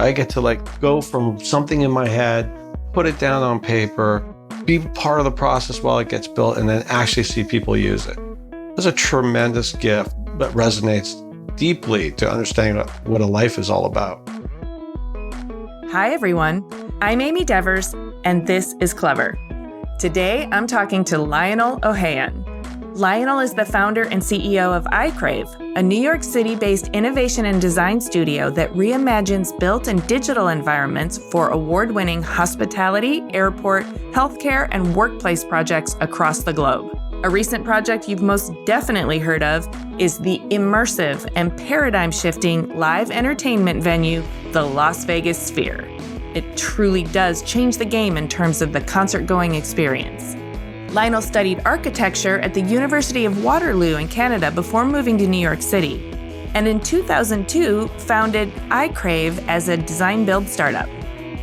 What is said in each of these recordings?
I get to go from something in my head, put it down on paper, be part of the process while it gets built, and then actually see people use it. It's a tremendous gift that resonates deeply to understanding what a life is all about. Hi, everyone. I'm Amy Devers, and this is Clever. Today, I'm talking to Lionel Ohayon. Lionel is the founder and CEO of ICRAVE, a New York City-based innovation and design studio that reimagines built and digital environments for award-winning hospitality, airport, healthcare, and workplace projects across the globe. A recent project you've most definitely heard of is the immersive and paradigm-shifting live entertainment venue, the Las Vegas Sphere. It truly does change the game in terms of the concert-going experience. Lionel studied architecture at the University of Waterloo in Canada before moving to New York City, and in 2002 founded ICRAVE as a design-build startup.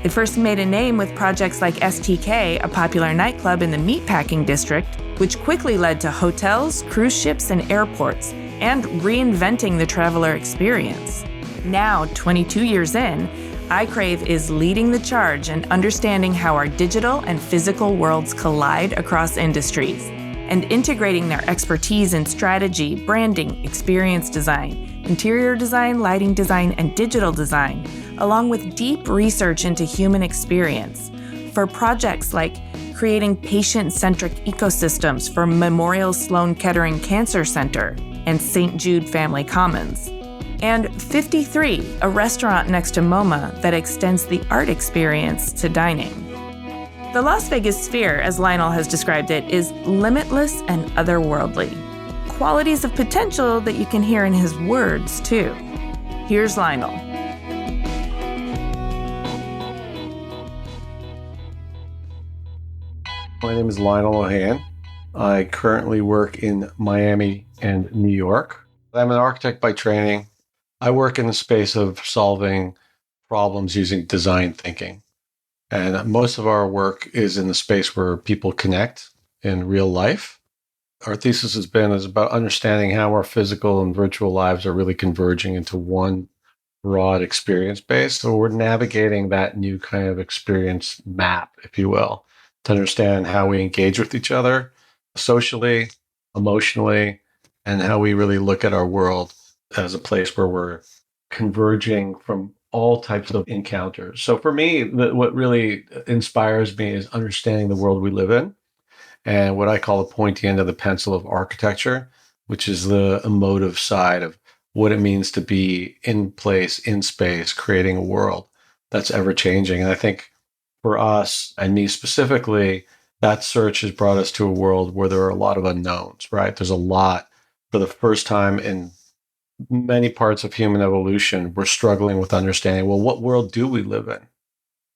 It first made a name with projects like STK, a popular nightclub in the meatpacking district, which quickly led to hotels, cruise ships, and airports, and reinventing the traveler experience. Now, 22 years in, ICRAVE is leading the charge and understanding how our digital and physical worlds collide across industries, and integrating their expertise in strategy, branding, experience design, interior design, lighting design, and digital design, along with deep research into human experience for projects like creating patient-centric ecosystems for Memorial Sloan Kettering Cancer Center and St. Jude Family Commons. And 53, a restaurant next to MoMA that extends the art experience to dining. The Las Vegas Sphere, as Lionel has described it, is limitless and otherworldly. Qualities of potential that you can hear in his words, too. Here's Lionel. My name is Lionel Ohayon. I currently work in Miami and New York. I'm an architect by training. I work in the space of solving problems using design thinking. And most of our work is in the space where people connect in real life. Our thesis is about understanding how our physical and virtual lives are really converging into one broad experience base. So we're navigating that new kind of experience map, if you will, to understand how we engage with each other socially, emotionally, and how we really look at our world as a place where we're converging from all types of encounters. So for me, what really inspires me is understanding the world we live in and what I call the pointy end of the pencil of architecture, which is the emotive side of what it means to be in place, in space, creating a world that's ever changing. And I think for us, and me specifically, that search has brought us to a world where there are a lot of unknowns, right? There's a lot, for the first time in many parts of human evolution, we're struggling with understanding, well, what world do we live in,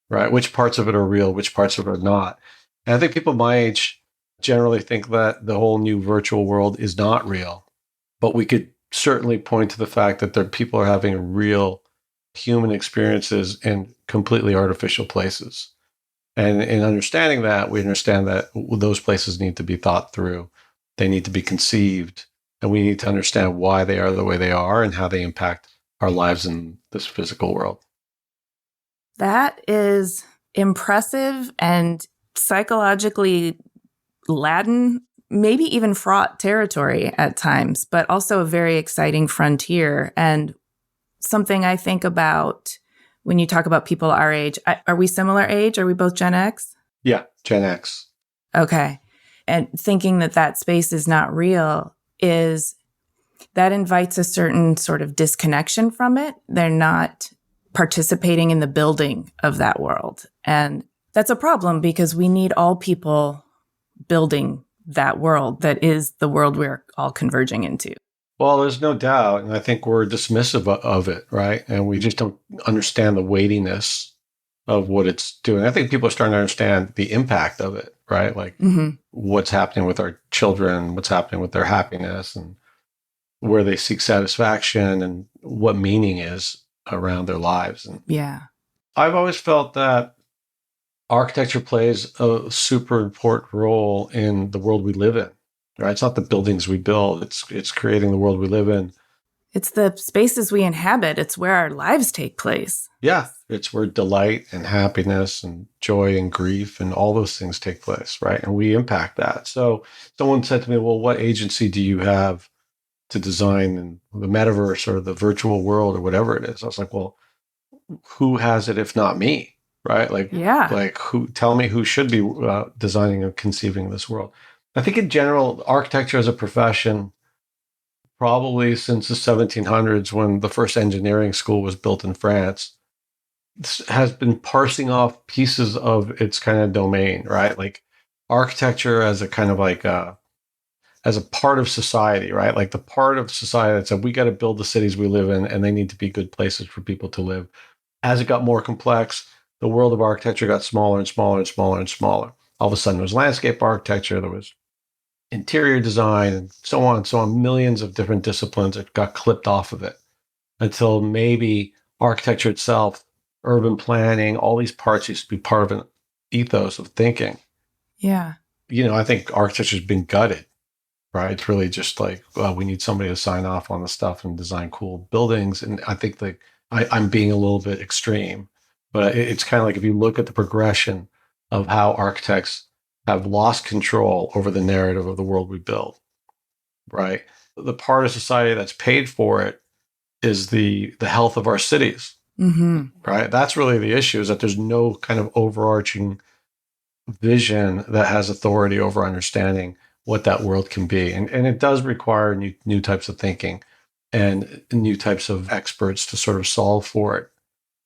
right? Which parts of it are real, which parts of it are not? And I think people my age generally think that the whole new virtual world is not real. But we could certainly point to the fact that people are having real human experiences in completely artificial places. And in understanding that, we understand that those places need to be thought through. They need to be conceived. And we need to understand why they are the way they are and how they impact our lives in this physical world. That is impressive and psychologically laden, maybe even fraught territory at times, but also a very exciting frontier. And something I think about when you talk about people our age. Are we similar age? Are we both Gen X? Yeah, Gen X. Okay. And thinking that space is not real is that invites a certain sort of disconnection from it. They're not participating in the building of that world. And that's a problem because we need all people building that world that is the world we're all converging into. Well, there's no doubt. And I think we're dismissive of it, right? And we just don't understand the weightiness of what it's doing. I think people are starting to understand the impact of it, right? Like what's happening with our children, what's happening with their happiness, and where they seek satisfaction and what meaning is around their lives. And yeah, I've always felt that architecture plays a super important role in the world we live in, right? It's not the buildings we build, it's creating the world we live in. It's the spaces we inhabit. It's where our lives take place. Yeah, it's where delight and happiness and joy and grief and all those things take place, right? And we impact that. So someone said to me, well, what agency do you have to design the metaverse or the virtual world or whatever it is? I was like, well, who has it if not me, right? Yeah. Like who? Tell me who should be designing and conceiving this world. I think in general, architecture as a profession, probably since the 1700s when the first engineering school was built in France, has been parsing off pieces of its kind of domain, right? Like architecture as a kind of like as a part of society, right? Like the part of society that said we got to build the cities we live in, and they need to be good places for people to live. As it got more complex, the world of architecture got smaller and smaller and smaller and smaller. All of a sudden, there was landscape architecture, there was interior design, and so on and so on. Millions of different disciplines that got clipped off of it until maybe architecture itself, urban planning, all these parts used to be part of an ethos of thinking. Yeah. I think architecture has been gutted, right? It's really just like, well, we need somebody to sign off on the stuff and design cool buildings. And I think that I'm being a little bit extreme, but it's kind of like if you look at the progression of how architects have lost control over the narrative of the world we build, right? The part of society that's paid for it is the health of our cities, right? That's really the issue, is that there's no kind of overarching vision that has authority over understanding what that world can be. And it does require new types of thinking and new types of experts to sort of solve for it.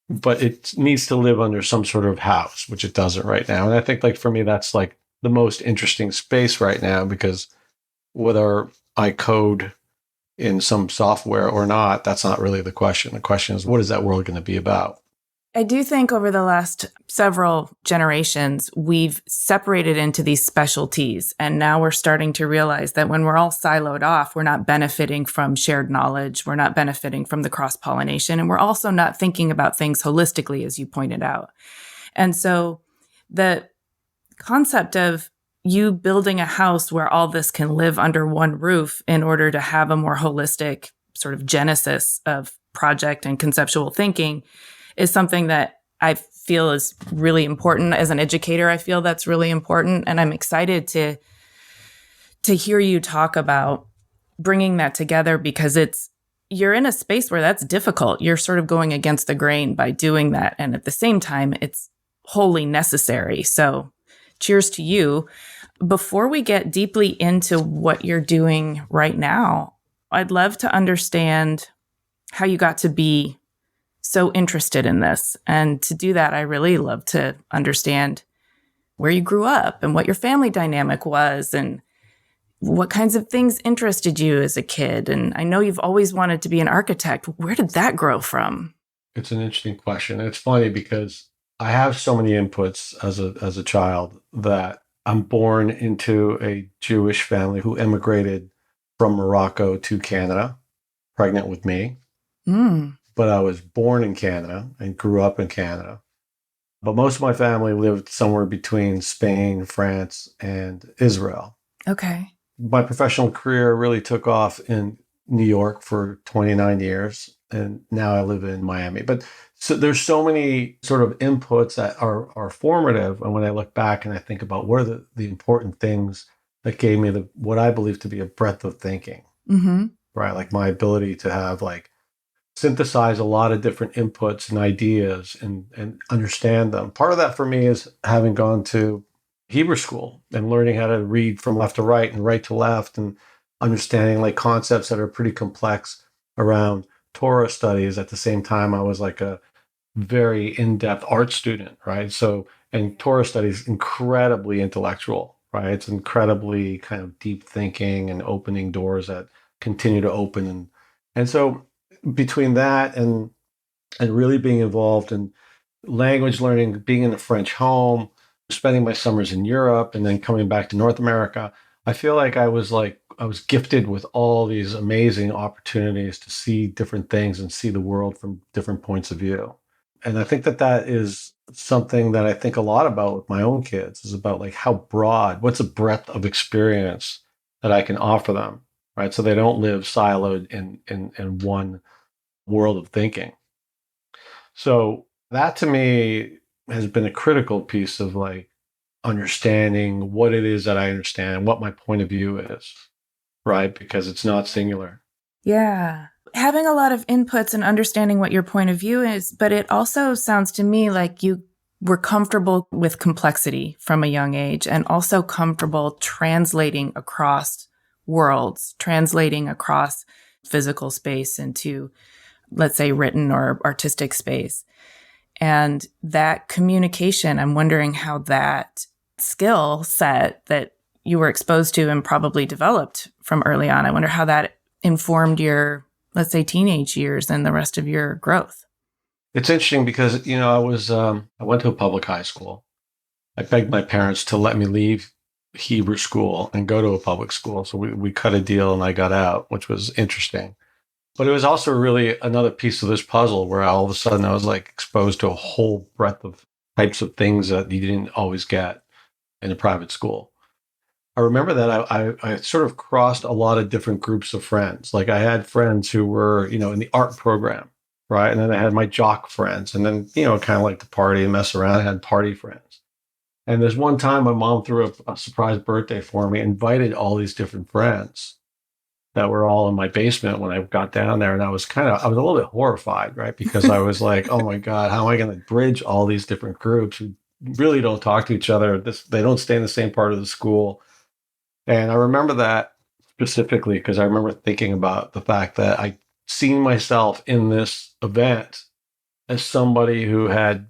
But it needs to live under some sort of house, which it doesn't right now. And I think, like, for me, that's like the most interesting space right now, because whether I code in some software or not, that's not really the question. The question is, what is that world going to be about? I do think over the last several generations, we've separated into these specialties. And now we're starting to realize that when we're all siloed off, we're not benefiting from shared knowledge. We're not benefiting from the cross-pollination. And we're also not thinking about things holistically, as you pointed out. And so the concept of you building a house where all this can live under one roof in order to have a more holistic sort of genesis of project and conceptual thinking is something that I feel is really important. As an educator, I feel that's really important. And I'm excited to hear you talk about bringing that together, because you're in a space where that's difficult. You're sort of going against the grain by doing that. And at the same time, it's wholly necessary. So cheers to you. Before we get deeply into what you're doing right now, I'd love to understand how you got to be so interested in this. And to do that, I really love to understand where you grew up and what your family dynamic was and what kinds of things interested you as a kid. And I know you've always wanted to be an architect. Where did that grow from? It's an interesting question. It's funny because I have so many inputs as a child that I'm born into a Jewish family who immigrated from Morocco to Canada, pregnant with me. But I was born in Canada and grew up in Canada. But most of my family lived somewhere between Spain, France, and Israel. Okay. My professional career really took off in New York for 29 years, and now I live in Miami. But so there's so many sort of inputs that are formative. And when I look back and I think about what are the important things that gave me what I believe to be a breadth of thinking, right? Like my ability to have synthesize a lot of different inputs and ideas and understand them. Part of that for me is having gone to Hebrew school and learning how to read from left to right and right to left, and understanding like concepts that are pretty complex around Torah studies. At the same time, I was like a very in-depth art student, right? So, and Torah studies incredibly intellectual, right? It's incredibly kind of deep thinking and opening doors that continue to open. And so between that and really being involved in language learning, being in a French home, spending my summers in Europe, and then coming back to North America, I feel like I was gifted with all these amazing opportunities to see different things and see the world from different points of view. And I think that is something that I think a lot about with my own kids, is about like how broad, what's the breadth of experience that I can offer them, right? So they don't live siloed in one world of thinking. So that to me has been a critical piece of like understanding what it is that I understand, what my point of view is, right? Because it's not singular. Yeah. Having a lot of inputs and understanding what your point of view is, but it also sounds to me like you were comfortable with complexity from a young age and also comfortable translating across worlds, translating across physical space into, let's say, written or artistic space. And that communication, I'm wondering how that skill set that you were exposed to and probably developed from early on, I wonder how that informed your, let's say, teenage years and the rest of your growth. It's interesting because, I went to a public high school. I begged my parents to let me leave Hebrew school and go to a public school. So we cut a deal and I got out, which was interesting. But it was also really another piece of this puzzle where all of a sudden I was like exposed to a whole breadth of types of things that you didn't always get in a private school. I remember that I sort of crossed a lot of different groups of friends. Like I had friends who were, in the art program, right? And then I had my jock friends. And then, kind of like to party and mess around. I had party friends. And there's one time my mom threw a surprise birthday for me, invited all these different friends that were all in my basement when I got down there. And I was a little bit horrified, right? Because I was like, oh my God, how am I going to bridge all these different groups who really don't talk to each other? They don't stay in the same part of the school. And I remember that specifically because I remember thinking about the fact that I seen myself in this event as somebody who had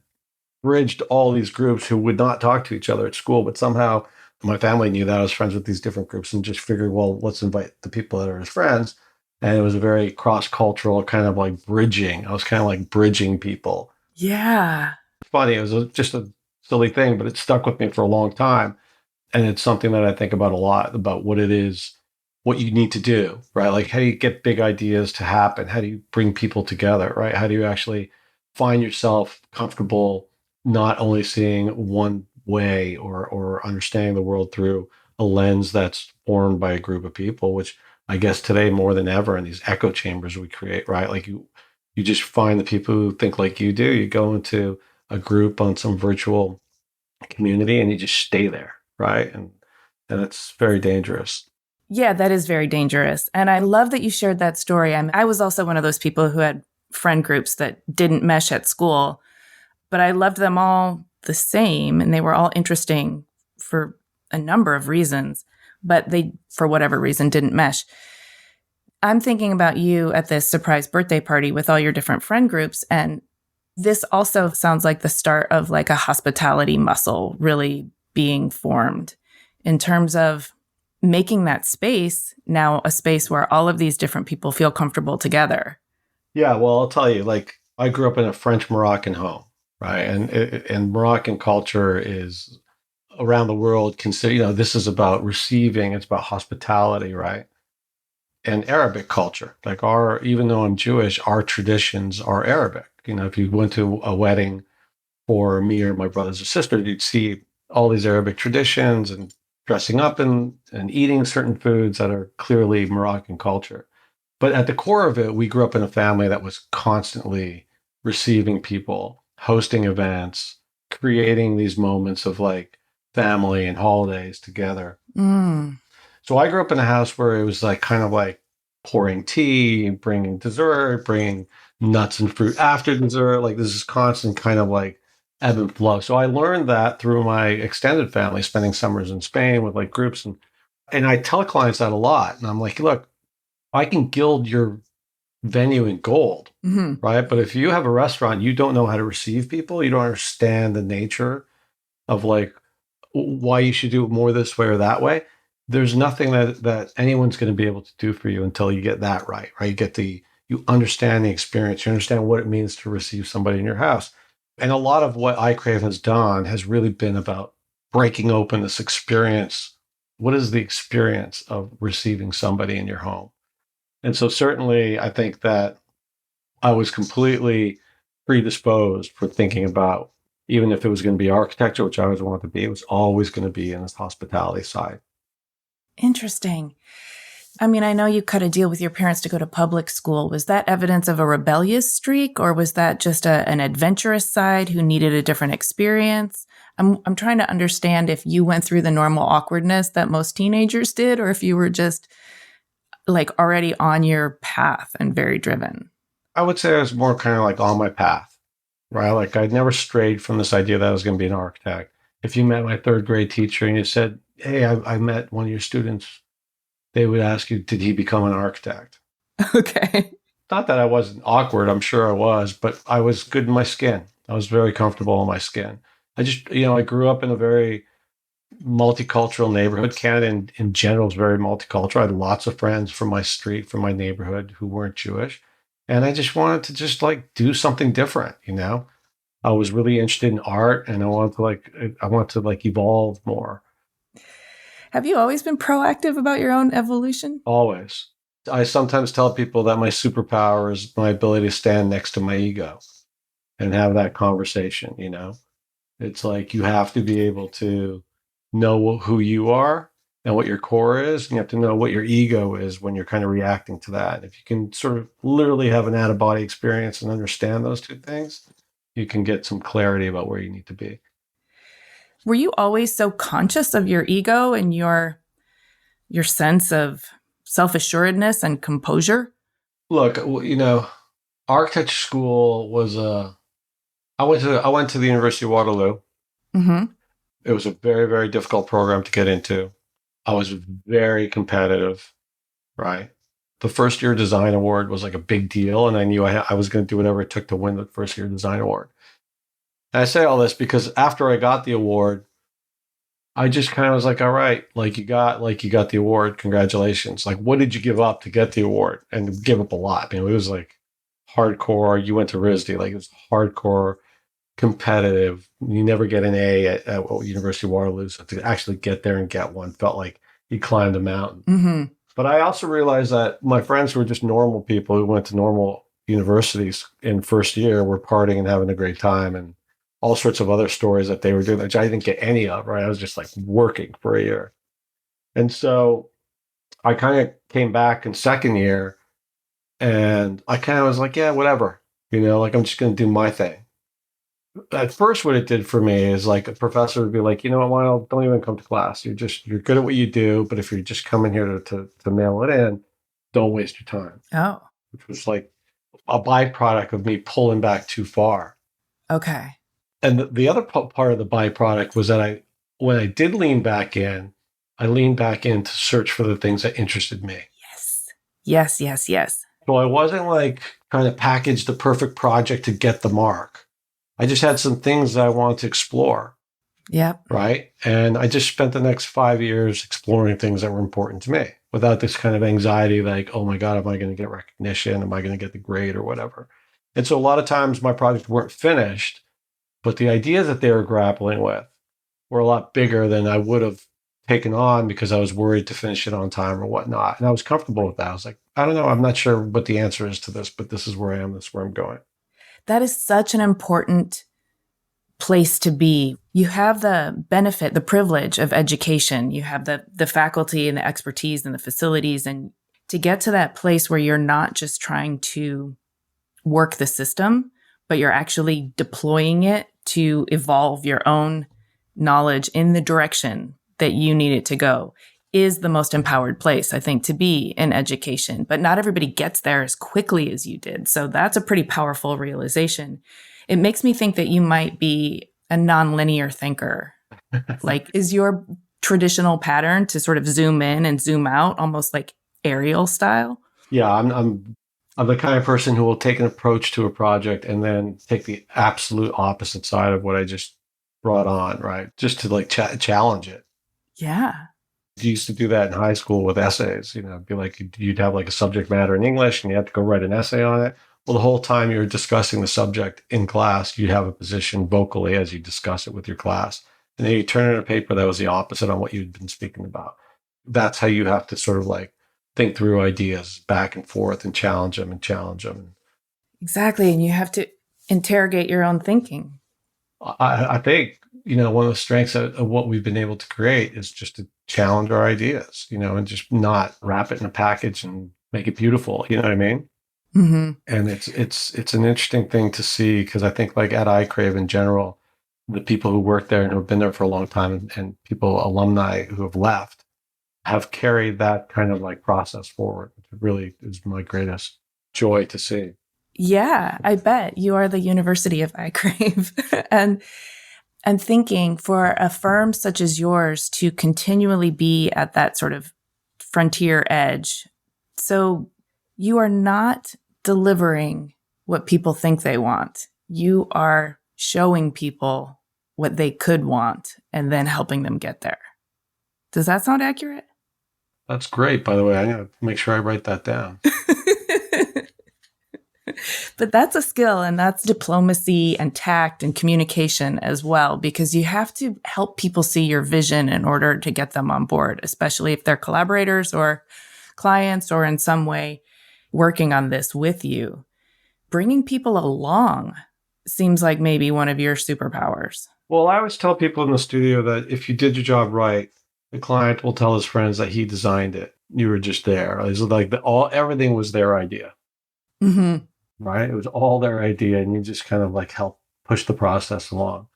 bridged all these groups who would not talk to each other at school, but somehow my family knew that I was friends with these different groups and just figured, well, let's invite the people that are his friends. And it was a very cross-cultural kind of like bridging. I was kind of like bridging people. Yeah. Funny, it was just a silly thing, but it stuck with me for a long time. And it's something that I think about a lot about what it is, what you need to do, right? Like, how do you get big ideas to happen? How do you bring people together, right? How do you actually find yourself comfortable not only seeing one way or understanding the world through a lens that's formed by a group of people, which I guess today more than ever in these echo chambers we create, right? Like you just find the people who think like you do. You go into a group on some virtual community and you just stay there, right? And it's very dangerous. Yeah, that is very dangerous. And I love that you shared that story. I was also one of those people who had friend groups that didn't mesh at school, but I loved them all the same. And they were all interesting for a number of reasons, but they, for whatever reason, didn't mesh. I'm thinking about you at this surprise birthday party with all your different friend groups. And this also sounds like the start of like a hospitality muscle really being formed in terms of making that space now a space where all of these different people feel comfortable together. Yeah, well, I'll tell you, like I grew up in a French Moroccan home, right? And Moroccan culture is around the world consider, this is about receiving, it's about hospitality, right? And Arabic culture, like even though I'm Jewish, our traditions are Arabic. If you went to a wedding for me or my brothers or sisters, you'd see all these Arabic traditions and dressing up and eating certain foods that are clearly Moroccan culture. But at the core of it, we grew up in a family that was constantly receiving people, hosting events, creating these moments of like family and holidays together. Mm. So I grew up in a house where it was like kind of like pouring tea, bringing dessert, bringing nuts and fruit after dessert. Like this is constant kind of like ebb and flow. So I learned that through my extended family, spending summers in Spain with like groups. And I tell clients that a lot. And I'm like, look, I can gild your venue in gold, right? But if you have a restaurant, you don't know how to receive people, you don't understand the nature of like why you should do it more this way or that way. There's nothing that anyone's going to be able to do for you until you get that right? You understand the experience, you understand what it means to receive somebody in your house. And a lot of what ICRAVE has done has really been about breaking open this experience. What is the experience of receiving somebody in your home? And so certainly I think that I was completely predisposed for thinking about, even if it was going to be architecture, which I always wanted to be, it was always going to be in this hospitality side. Interesting. I mean, I know you cut a deal with your parents to go to public school. Was that evidence of a rebellious streak, or was that just an adventurous side who needed a different experience? I'm trying to understand if you went through the normal awkwardness that most teenagers did, or if you were just like already on your path and very driven. I would say I was more kind of like on my path, right? Like I'd never strayed from this idea that I was going to be an architect. If you met my third grade teacher and you said, hey, I met one of your students, they would ask you, did he become an architect? Okay. Not that I wasn't awkward, I'm sure I was, but I was good in my skin. I was very comfortable in my skin. I just, I grew up in a very multicultural neighborhood. Canada in general is very multicultural. I had lots of friends from my street, from my neighborhood who weren't Jewish. And I just wanted to just like do something different, I was really interested in art and I wanted to evolve more. Have you always been proactive about your own evolution? Always. I sometimes tell people that my superpower is my ability to stand next to my ego and have that conversation, It's like you have to be able to know who you are and what your core is. And you have to know what your ego is when you're kind of reacting to that. If you can sort of literally have an out-of-body experience and understand those two things, you can get some clarity about where you need to be. Were you always so conscious of your ego and your sense of self-assuredness and composure? Look, architecture school was I went to the University of Waterloo. Mm-hmm. It was a very, very difficult program to get into. I was very competitive, right? The first year design award was like a big deal, and I knew I was going to do whatever it took to win the first year design award. And I say all this because after I got the award, I just kind of was like, all right, you got the award. Congratulations. Like, what did you give up to get the award? And give up a lot. It was like hardcore. You went to RISD, it was hardcore, competitive. You never get an A at University of Waterloo. So to actually get there and get one felt like you climbed a mountain. Mm-hmm. But I also realized that my friends who were just normal people who went to normal universities in first year were partying and having a great time and all sorts of other stories that they were doing, which I didn't get any of, right? I was just like working for a year. And so I kind of came back in second year and I kind of was like, yeah, whatever, I'm just going to do my thing. At first, what it did for me is like a professor would be like, you know what, Lionel, don't even come to class. You're good at what you do. But if you're just coming here to mail it in, don't waste your time. Oh, Which was like a byproduct of me pulling back too far. okay. And the other part of the byproduct was that when I did lean back in, I leaned back in to search for the things that interested me. Yes. So I wasn't like trying to package the perfect project to get the mark. I just had some things that I wanted to explore. Yep. Right. And I just spent the next 5 years exploring things that were important to me without this kind of anxiety, like, oh my God, am I going to get recognition? Am I going to get the grade or whatever? And so a lot of times my projects weren't finished, but the ideas that they were grappling with were a lot bigger than I would have taken on because I was worried to finish it on time or whatnot. And I was comfortable with that. I was like, I don't know. I'm not sure what the answer is to this, but this is where I am. This is where I'm going. That is such an important place to be. You have the benefit, the privilege of education. You have the faculty and the expertise and the facilities. And to get to that place where you're not just trying to work the system, but you're actually deploying it to evolve your own knowledge in the direction that you need it to go, is the most empowered place, I think, to be in education. But not everybody gets there as quickly as you did. So that's a pretty powerful realization. It makes me think that you might be a nonlinear thinker. Like, is your traditional pattern to sort of zoom in and zoom out, almost like aerial style? Yeah, I'm the kind of person who will take an approach to a project and then take the absolute opposite side of what I just brought on, right? Just to like challenge it. Yeah. You used to do that in high school with essays, be like, you'd have like a subject matter in English and you had to go write an essay on it. Well, the whole time you're discussing the subject in class, you have a position vocally as you discuss it with your class. And then you turn in a paper that was the opposite on what you'd been speaking about. That's how you have to sort of like think through ideas back and forth and challenge them. Exactly. And you have to interrogate your own thinking. I think one of the strengths of what we've been able to create is just to challenge our ideas, and just not wrap it in a package and make it beautiful. You know what I mean? Mm-hmm. And it's an interesting thing to see, because I think like at iCrave in general, the people who work there and who have been there for a long time, and people, alumni who have left, have carried that kind of like process forward, which really is my greatest joy to see. Yeah, I bet you are the University of iCrave. And thinking for a firm such as yours to continually be at that sort of frontier edge. So you are not delivering what people think they want. You are showing people what they could want and then helping them get there. Does that sound accurate? That's great, by the way. I need to make sure I write that down. But that's a skill, and that's diplomacy and tact and communication as well, because you have to help people see your vision in order to get them on board, especially if they're collaborators or clients or in some way working on this with you. Bringing people along seems like maybe one of your superpowers. Well, I always tell people in the studio that if you did your job right, the client will tell his friends that he designed it. You were just there. It was like everything was their idea. Mm-hmm. Right? It was all their idea, and you just kind of like help push the process along.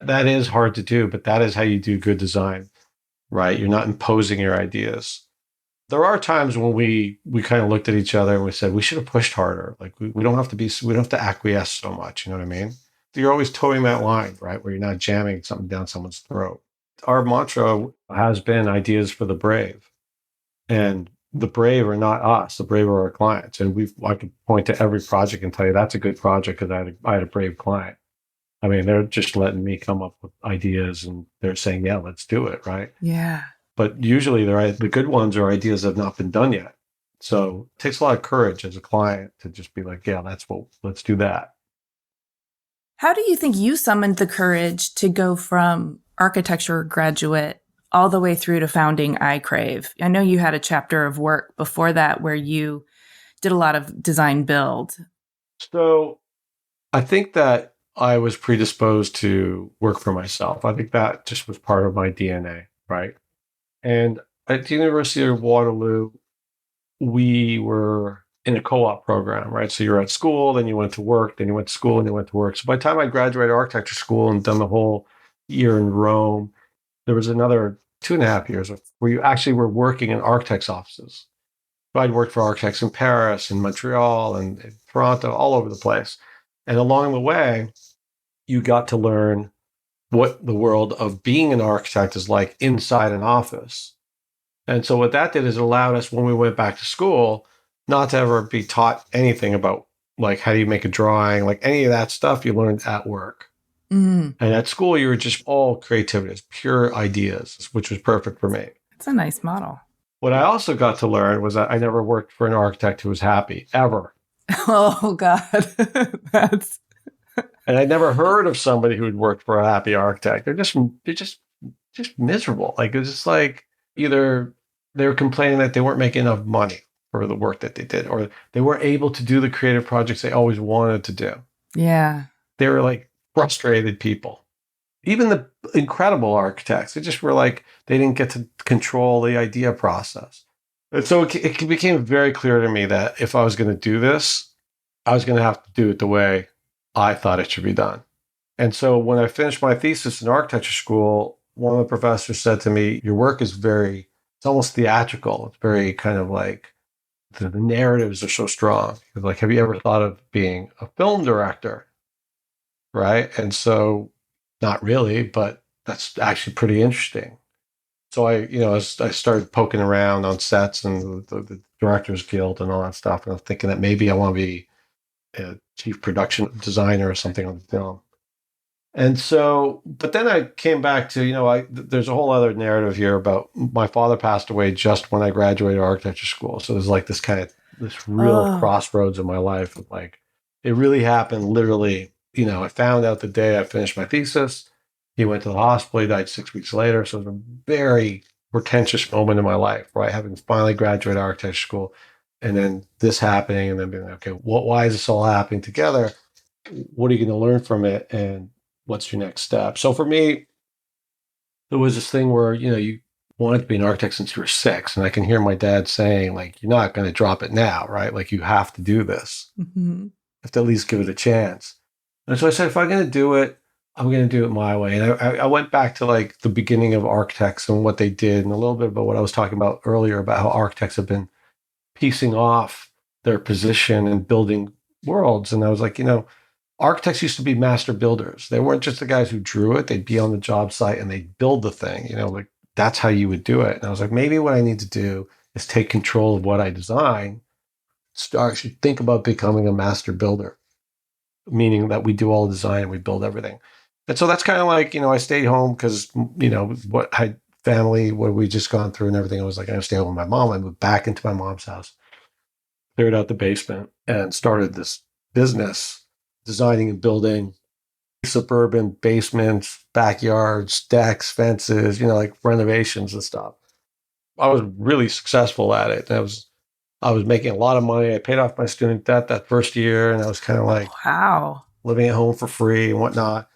That is hard to do, but that is how you do good design, right? You're not imposing your ideas. There are times when we kind of looked at each other and we said, we should have pushed harder. Like we don't have to acquiesce so much. You know what I mean? You're always towing that line, right? Where you're not jamming something down someone's throat. Our mantra has been ideas for the brave. And the brave are not us. The brave are our clients. And I could point to every project and tell you that's a good project because I had a brave client. I mean, they're just letting me come up with ideas, and they're saying, yeah, let's do it. Right. Yeah. But usually the good ones are ideas that have not been done yet. So it takes a lot of courage as a client to just be like, yeah, let's do that. How do you think you summoned the courage to go from architecture graduate all the way through to founding iCrave? I know you had a chapter of work before that where you did a lot of design build. So I think that I was predisposed to work for myself. I think that just was part of my DNA, right? And at the University of Waterloo, we were in a co-op program, right? So you're at school, then you went to work, then you went to school, and you went to work. So by the time I graduated architecture school and done the whole year in Rome, there was another 2.5 years where you actually were working in architects' offices. So I'd worked for architects in Paris and Montreal and in Toronto, all over the place. And along the way, you got to learn what the world of being an architect is like inside an office. And so what that did is it allowed us, when we went back to school, not to ever be taught anything about like how do you make a drawing, like any of that stuff you learned at work. Mm. And at school, you were just all creativity, it's pure ideas, which was perfect for me. It's a nice model. What I also got to learn was that I never worked for an architect who was happy, ever. Oh, God. That's... And I'd never heard of somebody who had worked for a happy architect. They're just miserable. Like, it was just like either they were complaining that they weren't making enough money for the work that they did, or they weren't able to do the creative projects they always wanted to do. Yeah. They were like frustrated people. Even the incredible architects, they just were like, they didn't get to control the idea process. And so it became very clear to me that if I was going to do this, I was going to have to do it the way I thought it should be done. And so when I finished my thesis in architecture school, one of the professors said to me, your work is it's almost theatrical. It's very kind of like, the narratives are so strong. He was like, have you ever thought of being a film director? Right. And so, not really, but that's actually pretty interesting. So I started poking around on sets and the Directors Guild and all that stuff. And I was thinking that maybe I want to be a chief production designer or something on the film. And so, but then I came back to, there's a whole other narrative here about my father passed away just when I graduated architecture school. So there's like this real crossroads in my life of like, it really happened literally. I found out the day I finished my thesis. He went to the hospital. He died 6 weeks later. So it was a very portentous moment in my life, right? Having finally graduated architecture school, and then this happening, and then being like, okay, why is this all happening together? What are you going to learn from it? And what's your next step? So for me, there was this thing where, you wanted to be an architect since you were 6. And I can hear my dad saying, like, you're not going to drop it now, right? Like, you have to do this. Mm-hmm. You have to at least give it a chance. And so I said, if I'm going to do it, I'm going to do it my way. And I went back to like the beginning of architects and what they did, and a little bit about what I was talking about earlier about how architects have been piecing off their position and building worlds. And I was like, architects used to be master builders. They weren't just the guys who drew it. They'd be on the job site and they'd build the thing, like that's how you would do it. And I was like, maybe what I need to do is take control of what I design. I should think about becoming a master builder, meaning that we do all the design and we build everything. And so that's kind of like, I stayed home because, what we just gone through and everything. I was like, I'm going to stay home with my mom. I moved back into my mom's house, cleared out the basement, and started this business designing and building suburban basements, backyards, decks, fences, like renovations and stuff. I was really successful at it. And I was making a lot of money. I paid off my student debt that first year, and I was kind of like, wow, living at home for free and whatnot.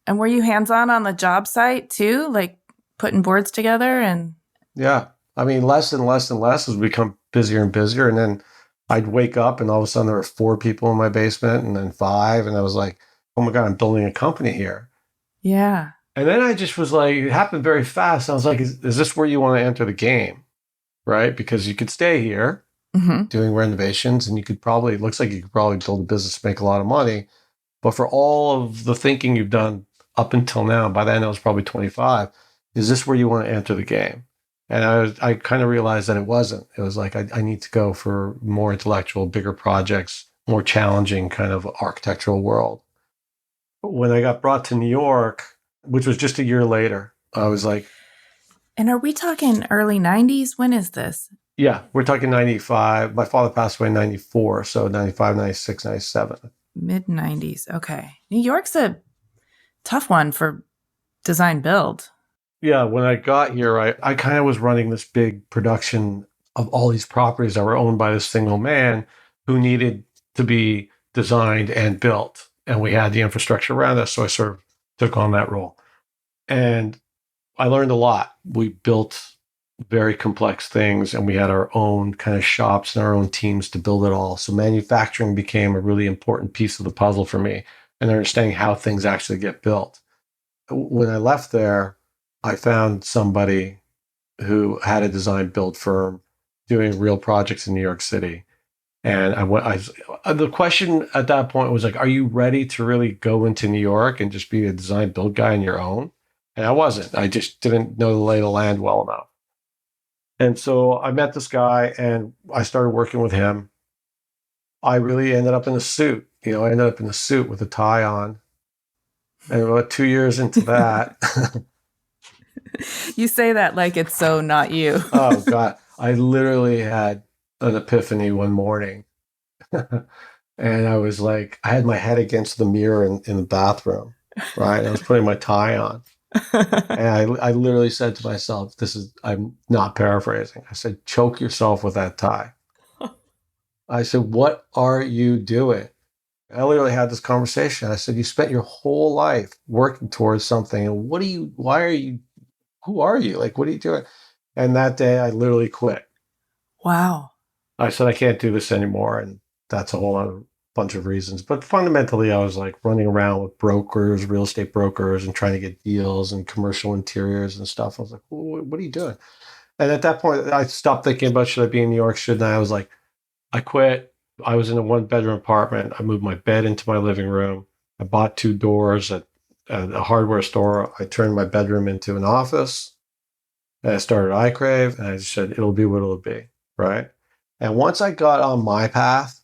And were you hands-on on the job site too, like putting boards together? And yeah, I mean, less and less and less as we become busier and busier. And then I'd wake up and all of a sudden there were 4 people in my basement, and then 5. And I was like, oh my God, I'm building a company here. Yeah. And then I just was like, it happened very fast. I was like, is this where you want to enter the game? Right? Because you could stay here doing renovations, and it looks like you could probably build a business, make a lot of money. But for all of the thinking you've done up until now, by then I was probably 25, is this where you want to enter the game? And I kind of realized that it wasn't. It was like, I need to go for more intellectual, bigger projects, more challenging kind of architectural world. When I got brought to New York, which was just a year later, I was like... And are we talking early 90s? When is this? Yeah, we're talking 95. My father passed away in 94, so 95, 96, 97. Mid-90s. Okay. New York's a tough one for design build. Yeah, when I got here, I kind of was running this big production of all these properties that were owned by this single man who needed to be designed and built. And we had the infrastructure around us, so I sort of took on that role. And I learned a lot. We built very complex things, and we had our own kind of shops and our own teams to build it all. So manufacturing became a really important piece of the puzzle for me, and understanding how things actually get built. When I left there, I found somebody who had a design build firm doing real projects in New York City. And the question at that point was like, are you ready to really go into New York and just be a design build guy on your own? And I wasn't. I just didn't know the lay of the land well enough. And so I met this guy and I started working with him. I really ended up in a suit. I ended up in a suit with a tie on. And about 2 years into that... You say that like it's so not you. Oh, God. I literally had an epiphany one morning. And I was like, I had my head against the mirror in the bathroom, right? I was putting my tie on. And I literally said to myself, I'm not paraphrasing. I said, choke yourself with that tie. I said, what are you doing? I literally had this conversation. I said, you spent your whole life working towards something. And who are you? Like, what are you doing? And that day I literally quit. Wow. I said, I can't do this anymore. And that's a whole other bunch of reasons. But fundamentally, I was like running around with brokers, real estate brokers, and trying to get deals and commercial interiors and stuff. I was like, what are you doing? And at that point, I stopped thinking about, should I be in New York? Shouldn't I? I was like, I quit. I was in a 1-bedroom apartment. I moved my bed into my living room. I bought 2 doors at a hardware store. I turned my bedroom into an office. And I started ICRAVE, and I just said, it'll be what it'll be, right? And once I got on my path,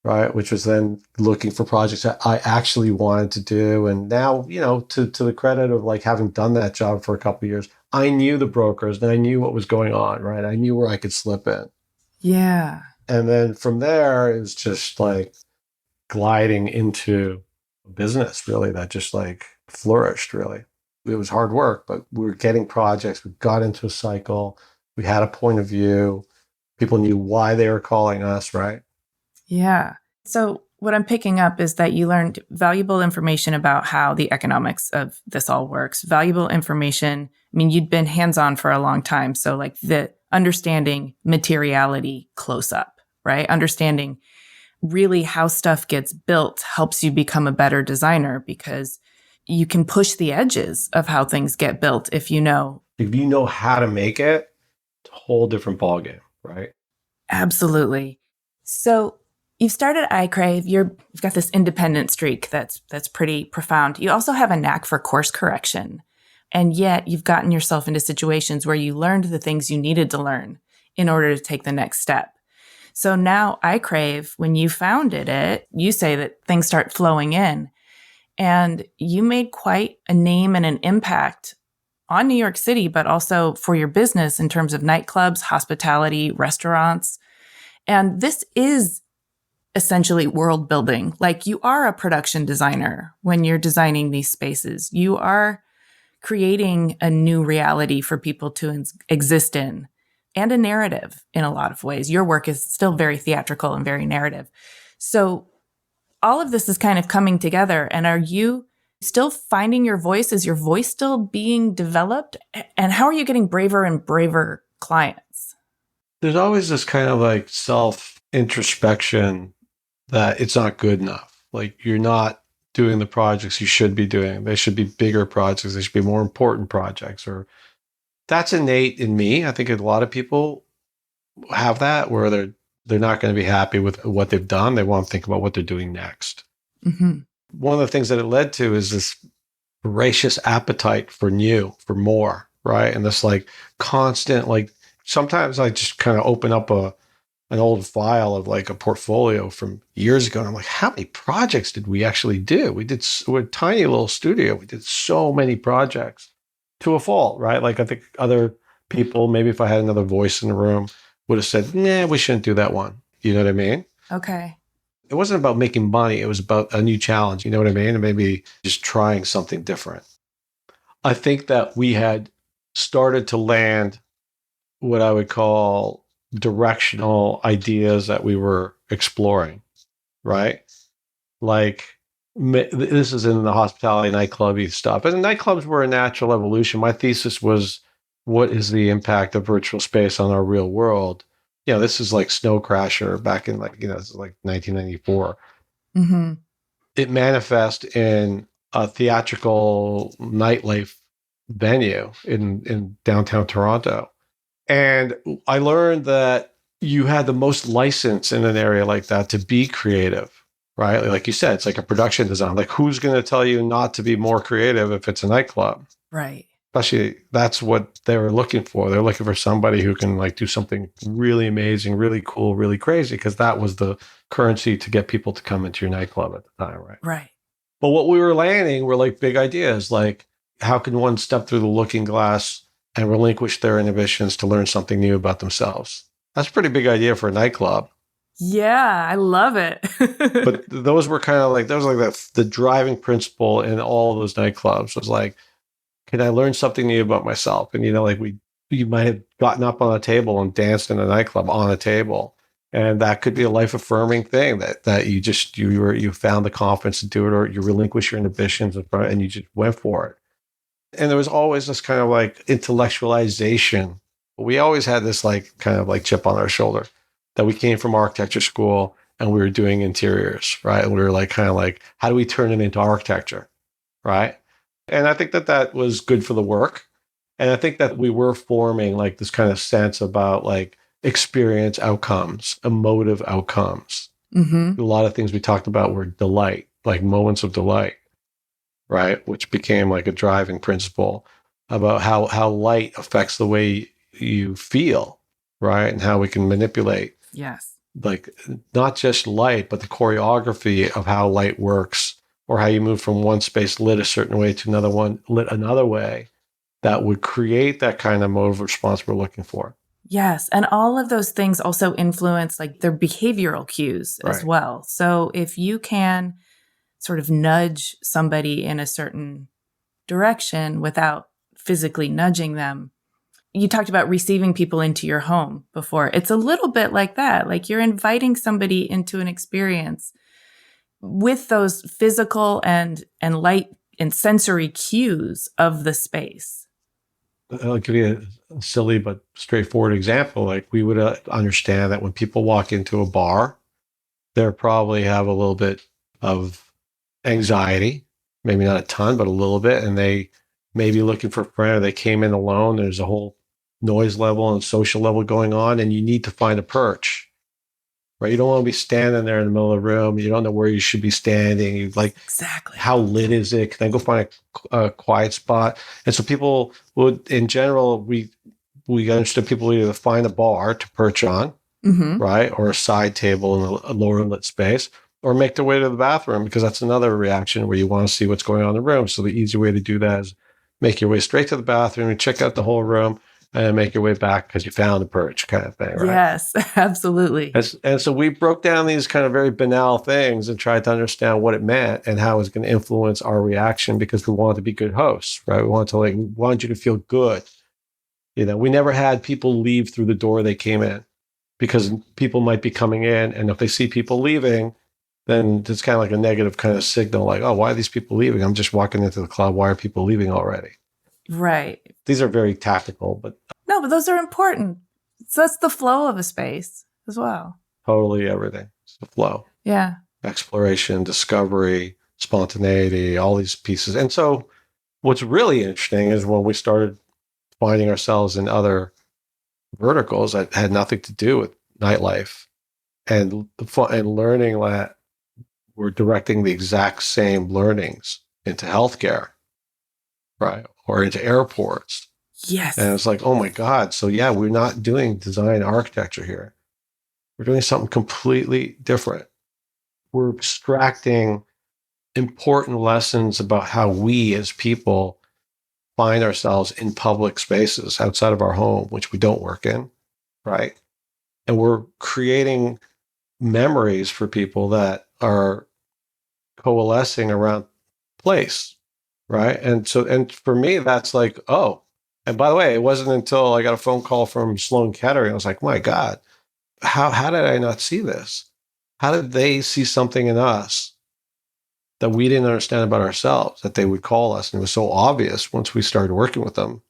right, which was then looking for projects that I actually wanted to do, and now, to the credit of like having done that job for a couple of years, I knew the brokers and I knew what was going on, right? I knew where I could slip in. Yeah. And then from there, it was just like gliding into business, really, that just like flourished, really. It was hard work, but we were getting projects. We got into a cycle. We had a point of view. People knew why they were calling us, right? Yeah. So what I'm picking up is that you learned valuable information about how the economics of this all works, valuable information. I mean, you'd been hands-on for a long time. So like the understanding materiality close up, right? Understanding really how stuff gets built helps you become a better designer because you can push the edges of how things get built if you know. If you know how to make it, it's a whole different ballgame, right? Absolutely. So you've started iCrave. You've got this independent streak that's pretty profound. You also have a knack for course correction. And yet you've gotten yourself into situations where you learned the things you needed to learn in order to take the next step. So now iCrave, when you founded it, you say that things start flowing in. And you made quite a name and an impact on New York City, but also for your business in terms of nightclubs, hospitality, restaurants. And this is essentially world building. Like you are a production designer when you're designing these spaces. You are creating a new reality for people to exist in and a narrative in a lot of ways. Your work is still very theatrical and very narrative. So all of this is kind of coming together. And are you still finding your voice? Is your voice still being developed? And how are you getting braver and braver clients? There's always this kind of like self introspection that it's not good enough. Like you're not doing the projects you should be doing. They should be bigger projects. They should be more important projects. Or that's innate in me. I think a lot of people have that where they're not going to be happy with what they've done. They want to think about what they're doing next. Mm-hmm. One of the things that it led to is this voracious appetite for new, for more, right? And this like constant, like sometimes I just kind of open up an old file of like a portfolio from years ago. And I'm like, how many projects did we actually do? We're a tiny little studio. We did so many projects to a fault, right? Like I think other people, maybe if I had another voice in the room, would have said, nah, we shouldn't do that one. You know what I mean? Okay. It wasn't about making money. It was about a new challenge. You know what I mean? And maybe just trying something different. I think that we had started to land what I would call directional ideas that we were exploring, right? Like this is in the hospitality nightclubby stuff. And nightclubs were a natural evolution. My thesis was, what is the impact of virtual space on our real world? You know, this is like Snow Crasher back in like, this is like 1994. Mm-hmm. It manifests in a theatrical nightlife venue in downtown Toronto. And I learned that you had the most license in an area like that to be creative, right? Like you said, it's like a production design. Like who's going to tell you not to be more creative if it's a nightclub? Right. Especially that's what they were looking for. They're looking for somebody who can like do something really amazing, really cool, really crazy, because that was the currency to get people to come into your nightclub at the time, right? Right. But what we were landing were like big ideas, like how can one step through the looking glass and relinquish their inhibitions to learn something new about themselves? That's a pretty big idea for a nightclub. Yeah, I love it. But those were kind of like, that was like the driving principle in all of those nightclubs was like, can I learn something new about myself? And, like you might have gotten up on a table and danced in a nightclub on a table. And that could be a life affirming thing that you found the confidence to do it, or you relinquish your inhibitions and you just went for it. And there was always this kind of like intellectualization. We always had this like kind of like chip on our shoulder that we came from architecture school and we were doing interiors, right? And we were like, kind of like, how do we turn it into architecture, right? And I think that was good for the work. And I think that we were forming like this kind of sense about like experience outcomes, emotive outcomes. Mm-hmm. A lot of things we talked about were delight, like moments of delight, right? Which became like a driving principle about how light affects the way you feel, right? And how we can manipulate. Yes. Like not just light, but the choreography of how light works, or how you move from one space lit a certain way to another one lit another way, that would create that kind of motive response we're looking for. Yes. And all of those things also influence like their behavioral cues as well. So if you can sort of nudge somebody in a certain direction without physically nudging them, you talked about receiving people into your home before. It's a little bit like that. Like you're inviting somebody into an experience with those physical and light and sensory cues of the space. I'll give you a silly but straightforward example. Like we would understand that when people walk into a bar, they probably have a little bit of anxiety, maybe not a ton, but a little bit. And they may be looking for a friend, or they came in alone. There's a whole noise level and social level going on, and you need to find a perch, right? You don't want to be standing there in the middle of the room. You don't know where you should be standing. You like, exactly, how lit is it? Can I go find a quiet spot? And so people would, in general, we understood people would either find a bar to perch on, right? Or a side table in a lower lit space, or make their way to the bathroom, because that's another reaction where you want to see what's going on in the room. So the easy way to do that is make your way straight to the bathroom and check out the whole room, and then make your way back because you found the perch, kind of thing, right? Yes, absolutely. And so we broke down these kind of very banal things and tried to understand what it meant and how it was going to influence our reaction, because we wanted to be good hosts, right? We wanted you to feel good. You know, we never had people leave through the door they came in, because people might be coming in, and if they see people leaving, then it's kind of like a negative kind of signal, like, oh, why are these people leaving? I'm just walking into the club. Why are people leaving already? Right. These are very tactical, but no, but those are important. So that's the flow of a space as well. Totally everything. It's the flow. Yeah. Exploration, discovery, spontaneity, all these pieces. And so what's really interesting is when we started finding ourselves in other verticals that had nothing to do with nightlife, and learning that we're directing the exact same learnings into healthcare, right? Or into airports. Yes. And it's like, oh my God. So yeah, we're not doing design architecture here. We're doing something completely different. We're extracting important lessons about how we as people find ourselves in public spaces outside of our home, which we don't work in, right? And we're creating memories for people that are coalescing around place, right? And for me, that's like, oh, and by the way, it wasn't until I got a phone call from Sloan Kettering, I was like, my God, how did I not see this? How did they see something in us that we didn't understand about ourselves, that they would call us? And it was so obvious once we started working with them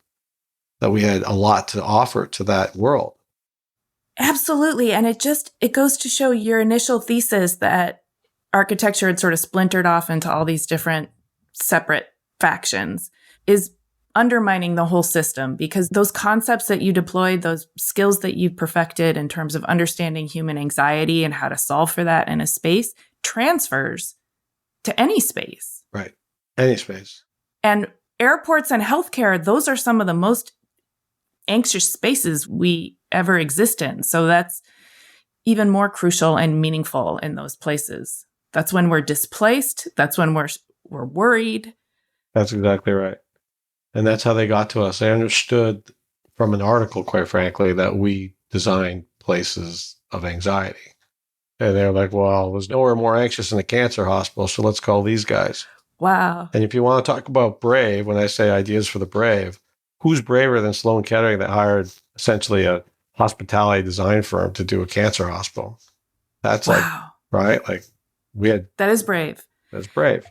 that we had a lot to offer to that world. Absolutely. And it goes to show your initial thesis that architecture had sort of splintered off into all these different separate factions is undermining the whole system, because those concepts that you deployed, those skills that you perfected in terms of understanding human anxiety and how to solve for that in a space transfers to any space. Right. Any space. And airports and healthcare, those are some of the most anxious spaces we ever exist in. So that's even more crucial and meaningful in those places. That's when we're displaced. That's when we're worried. That's exactly right. And that's how they got to us. They understood from an article, quite frankly, that we design places of anxiety. And they're like, well, there's nowhere more anxious than a cancer hospital, so let's call these guys. Wow. And if you want to talk about brave, when I say ideas for the brave, who's braver than Sloan Kettering that hired essentially a hospitality design firm to do a cancer hospital? That's like, right? Like that is brave. That's brave.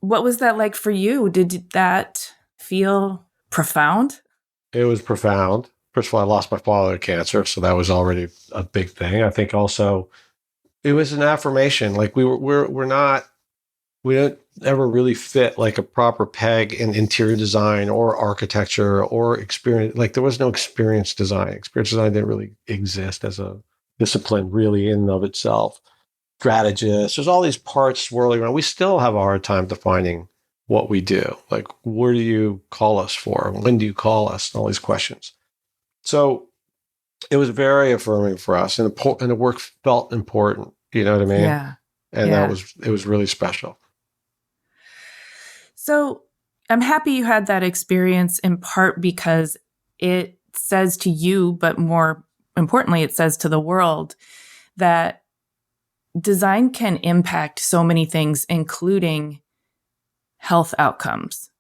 What was that like for you? Did that feel profound? It was profound. First of all, I lost my father to cancer, so that was already a big thing. I think also it was an affirmation. Like we don't ever really fit like a proper peg in interior design or architecture or experience. Like there was no experience design. Experience design didn't really exist as a discipline really in and of itself. Strategists, there's all these parts swirling around. We still have a hard time defining what we do. Like, where do you call us for? When do you call us? And all these questions. So it was very affirming for us, and the work felt important. You know what I mean? Yeah. And it was really special. So I'm happy you had that experience, in part because it says to you, but more importantly, it says to the world that design can impact so many things, including health outcomes.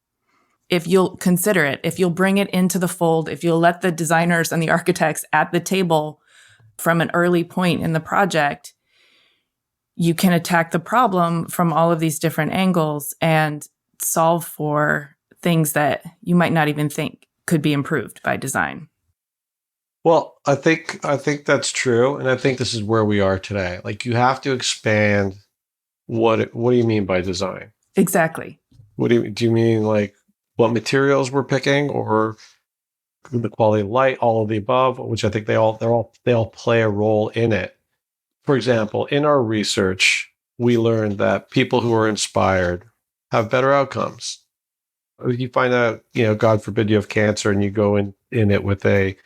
if you'll consider it, if you'll bring it into the fold, if you'll let the designers and the architects at the table from an early point in the project, you can attack the problem from all of these different angles and solve for things that you might not even think could be improved by design. Well, I think that's true, and I think this is where we are today. Like, you have to expand what do you mean by design? Exactly. What do you mean, like what materials we're picking, or the quality of light, all of the above, which I think they all play a role in it. For example, in our research, we learned that people who are inspired have better outcomes. If you find out, God forbid you have cancer and you go in it with a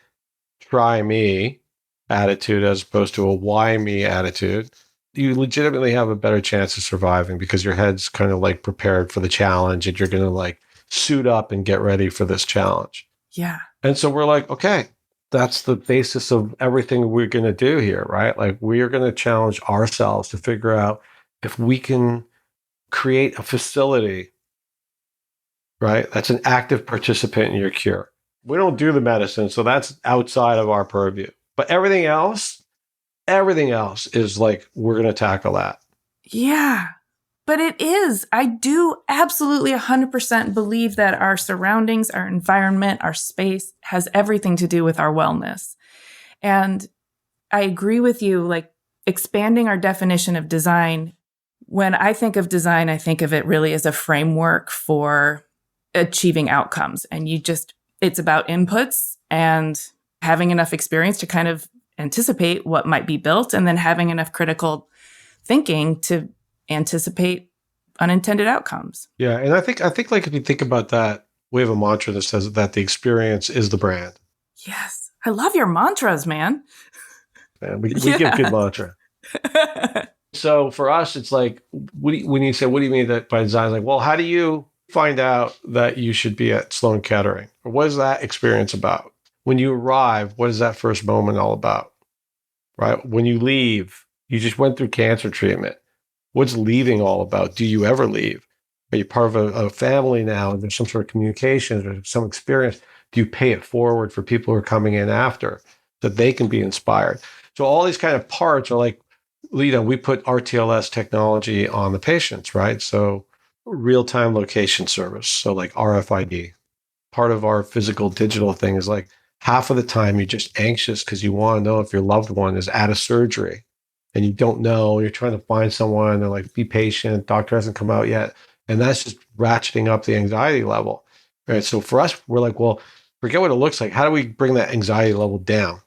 try me attitude as opposed to a why me attitude, you legitimately have a better chance of surviving because your head's kind of like prepared for the challenge and you're going to like suit up and get ready for this challenge. Yeah. And so we're like, okay, that's the basis of everything we're going to do here, right? Like, we are going to challenge ourselves to figure out if we can create a facility, right? That's an active participant in your cure. We don't do the medicine, so that's outside of our purview. But everything else is like, we're going to tackle that. Yeah. But it is. I do absolutely 100% believe that our surroundings, our environment, our space has everything to do with our wellness. And I agree with you, like expanding our definition of design. When I think of design, I think of it really as a framework for achieving outcomes. And it's about inputs and having enough experience to kind of anticipate what might be built, and then having enough critical thinking to anticipate unintended outcomes. Yeah. And I think like, if you think about that, we have a mantra that says that the experience is the brand. Yes. I love your mantras, man. Man, we give good mantra. So for us, it's like, when you say, what do you mean that by design? It's like, well, how do you find out that you should be at Sloan Kettering? Or what is that experience about? When you arrive, what is that first moment all about? Right? When you leave, you just went through cancer treatment. What's leaving all about? Do you ever leave? Are you part of a family now? And there's some sort of communication or some experience. Do you pay it forward for people who are coming in after, that they can be inspired? So all these kind of parts are like, we put RTLS technology on the patients, right? So real-time location service. So like RFID. Part of our physical digital thing is like, half of the time you're just anxious because you want to know if your loved one is at a surgery. And you don't know, you're trying to find someone, they're like, be patient, doctor hasn't come out yet. And that's just ratcheting up the anxiety level. Right. So for us, we're like, well, forget what it looks like. How do we bring that anxiety level down?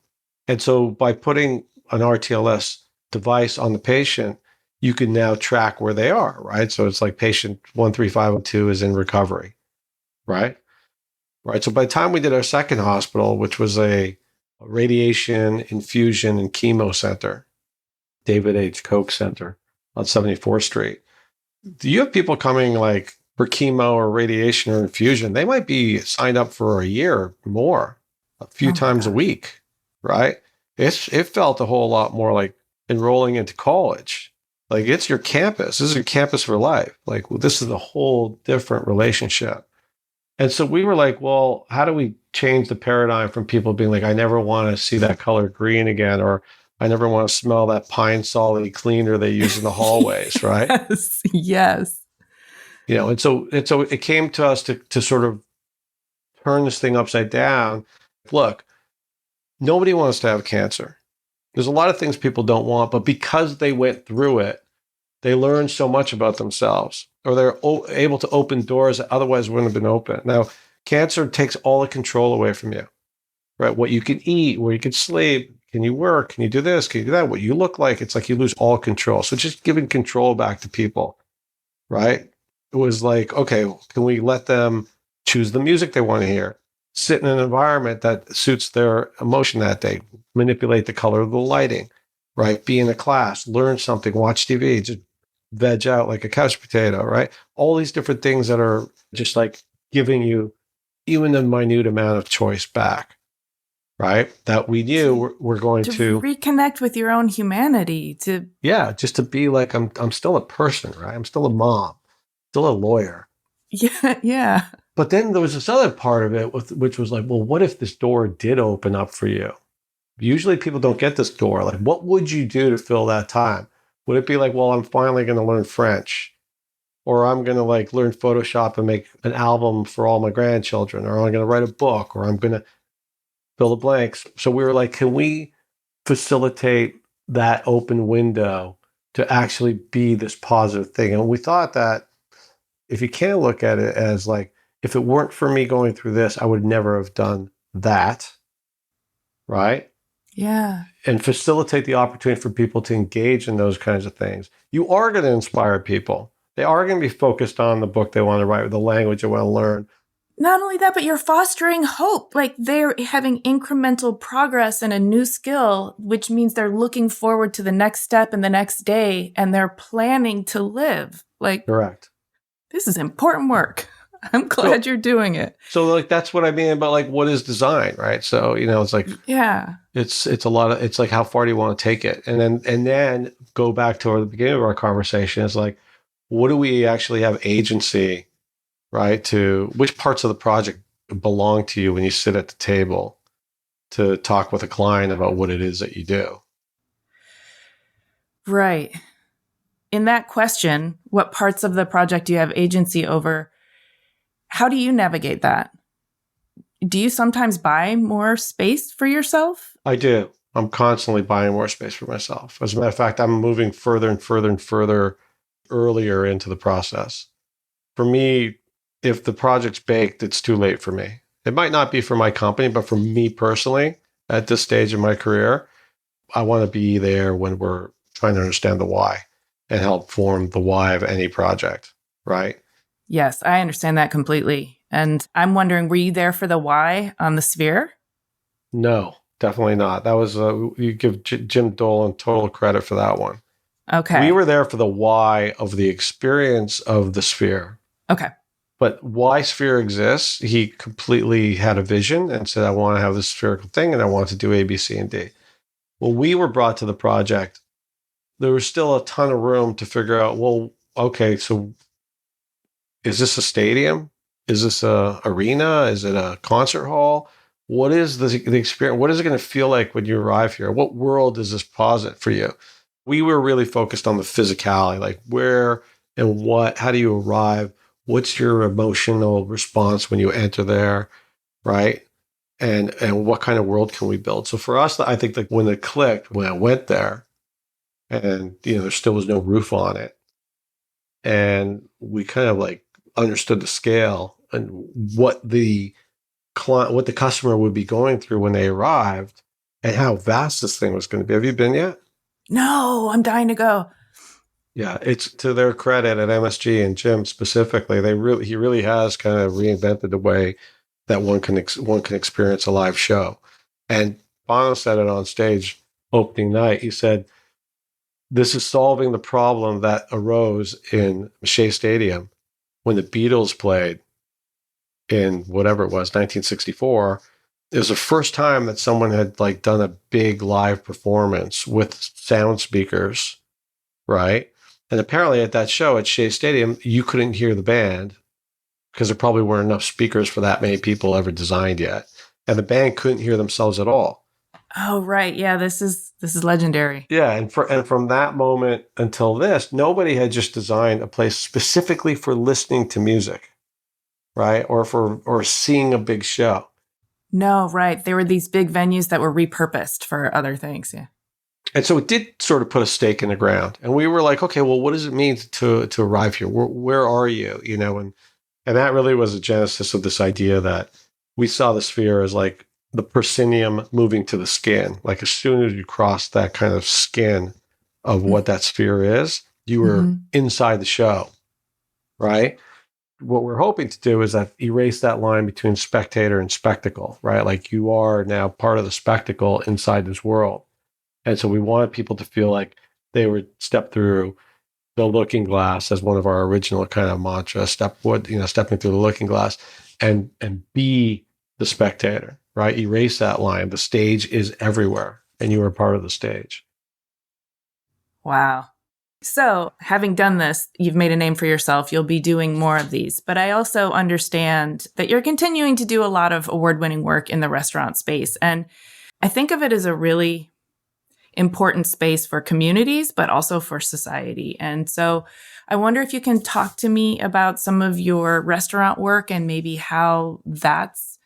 And so by putting an RTLS device on the patient, you can now track where they are, right? So it's like patient 13502 is in recovery, right? Right. So by the time we did our second hospital, which was a radiation, infusion, and chemo center, David H. Koch Center on 74th Street. Do you have people coming like for chemo or radiation or infusion? They might be signed up for a year or more, a few times a week, right? It felt a whole lot more like enrolling into college. Like, it's your campus. This is your campus for life. Like, well, this is a whole different relationship. And so we were like, well, how do we change the paradigm from people being like, I never want to see that color green again, or I never want to smell that pine solid cleaner they use in the hallways, right? Yes. And so it came to us to sort of turn this thing upside down. Look, nobody wants to have cancer. There's a lot of things people don't want, but because they went through it, they learned so much about themselves, or they're able to open doors that otherwise wouldn't have been open. Now, cancer takes all the control away from you, right? What you can eat, where you can sleep, can you work, can you do this, can you do that, what you look like, it's like you lose all control. So just giving control back to people, right? It was like, okay, can we let them choose the music they want to hear, sit in an environment that suits their emotion that day, manipulate the color of the lighting, right? Be in a class, learn something, watch TV, just veg out like a couch potato, right? All these different things that are just like giving you even a minute amount of choice back, right? That we knew we're going to reconnect with your own humanity, just to be like, I'm still a person, right? I'm still a mom, still a lawyer. Yeah. But then there was this other part of it, which was like, well, what if this door did open up for you? Usually people don't get this door. Like, what would you do to fill that time? Would it be like, well, I'm finally going to learn French, or I'm going to like learn Photoshop and make an album for all my grandchildren, or I'm going to write a book, or I'm going to fill the blanks. So we were like, can we facilitate that open window to actually be this positive thing? And we thought that if you can look at it as like, if it weren't for me going through this, I would never have done that. Right? Yeah. And facilitate the opportunity for people to engage in those kinds of things. You are going to inspire people. They are going to be focused on the book they want to write, or the language they want to learn. Not only that, but you're fostering hope. Like they're having incremental progress in a new skill, which means they're looking forward to the next step and the next day, and they're planning to live. Like, correct. This is important work. I'm glad you're doing it. So like, that's what I mean about like, what is design, right? So, it's like, yeah, it's a lot of, it's like, how far do you want to take it? And then go back to the beginning of our conversation is like, what do we actually have agency, right? To which parts of the project belong to you when you sit at the table to talk with a client about what it is that you do. Right. In that question, what parts of the project do you have agency over? How do you navigate that? Do you sometimes buy more space for yourself? I do. I'm constantly buying more space for myself. As a matter of fact, I'm moving further and further and further earlier into the process. For me, if the project's baked, it's too late for me. It might not be for my company, but for me personally, at this stage of my career, I want to be there when we're trying to understand the why and help form the why of any project, right? Yes, I understand that completely. And I'm wondering, were you there for the why on the sphere? No, definitely not. That was, you give Jim Dolan total credit for that one. Okay. We were there for the why of the experience of the sphere. Okay. But why sphere exists, he completely had a vision and said, I want to have this spherical thing and I want to do A, B, C, and D. When we were brought to the project, there was still a ton of room to figure out, well, okay, so is this a stadium? Is this a arena? Is it a concert hall? What is the experience? What is it going to feel like when you arrive here? What world does this posit for you? We were really focused on the physicality, like where and what, how do you arrive? What's your emotional response when you enter there, right? And what kind of world can we build? So for us, I think that when it clicked, when I went there, and there still was no roof on it, and we kind of like understood the scale and what the client, what the customer would be going through when they arrived, and how vast this thing was going to be. Have you been yet? No, I'm dying to go. Yeah, it's to their credit at MSG and Jim specifically. He really has kind of reinvented the way that one can experience a live show. And Bono said it on stage opening night. He said, "This is solving the problem that arose in Shea Stadium when the Beatles played in whatever it was, 1964." It was the first time that someone had like done a big live performance with sound speakers, right? And apparently at that show at Shea Stadium, you couldn't hear the band because there probably weren't enough speakers for that many people ever designed yet. And the band couldn't hear themselves at all. Oh, right. Yeah, this is legendary. Yeah, and from that moment until this, nobody had just designed a place specifically for listening to music, right? Or seeing a big show. No, right. There were these big venues that were repurposed for other things. Yeah. And so it did sort of put a stake in the ground. And we were like, okay, well, what does it mean to arrive here? Where are you? And that really was the genesis of this idea that we saw the sphere as like the proscenium moving to the skin. Like as soon as you cross that kind of skin of what that sphere is, you were inside the show, right? What we're hoping to do is that erase that line between spectator and spectacle, right? Like you are now part of the spectacle inside this world. And so we wanted people to feel like they would step through the looking glass as one of our original kind of mantra, stepping through the looking glass and be the spectator, right? Erase that line. The stage is everywhere and you are part of the stage. Wow. So, having done this, you've made a name for yourself. You'll be doing more of these. But I also understand that you're continuing to do a lot of award-winning work in the restaurant space. And I think of it as a really important space for communities, but also for society. And so I wonder if you can talk to me about some of your restaurant work and maybe how that's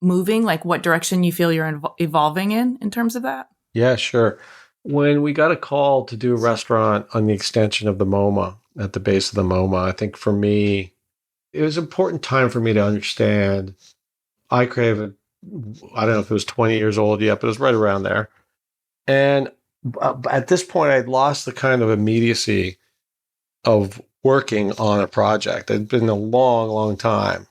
moving, like what direction you feel you're evolving in terms of that. Yeah, sure. When we got a call to do a restaurant on the extension of the MoMA, at the base of the MoMA, I think for me, it was an important time for me to understand iCrave. I don't know if it was 20 years old yet, but it was right around there. And at this point, I'd lost the kind of immediacy of working on a project. It'd been a long, long time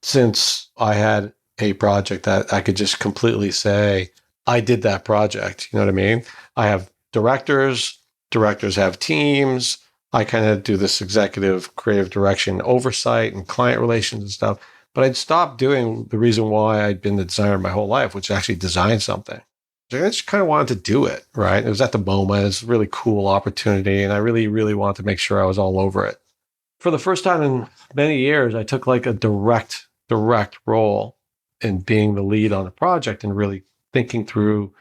since I had a project that I could just completely say, I did that project. You know what I mean? I have directors have teams. I kind of do this executive creative direction oversight and client relations and stuff. But I'd stopped doing the reason why I'd been the designer my whole life, which is actually design something. I just kind of wanted to do it, right? It was at the MoMA. It's a really cool opportunity. And I really, really wanted to make sure I was all over it. For the first time in many years, I took like a direct role in being the lead on a project and really thinking through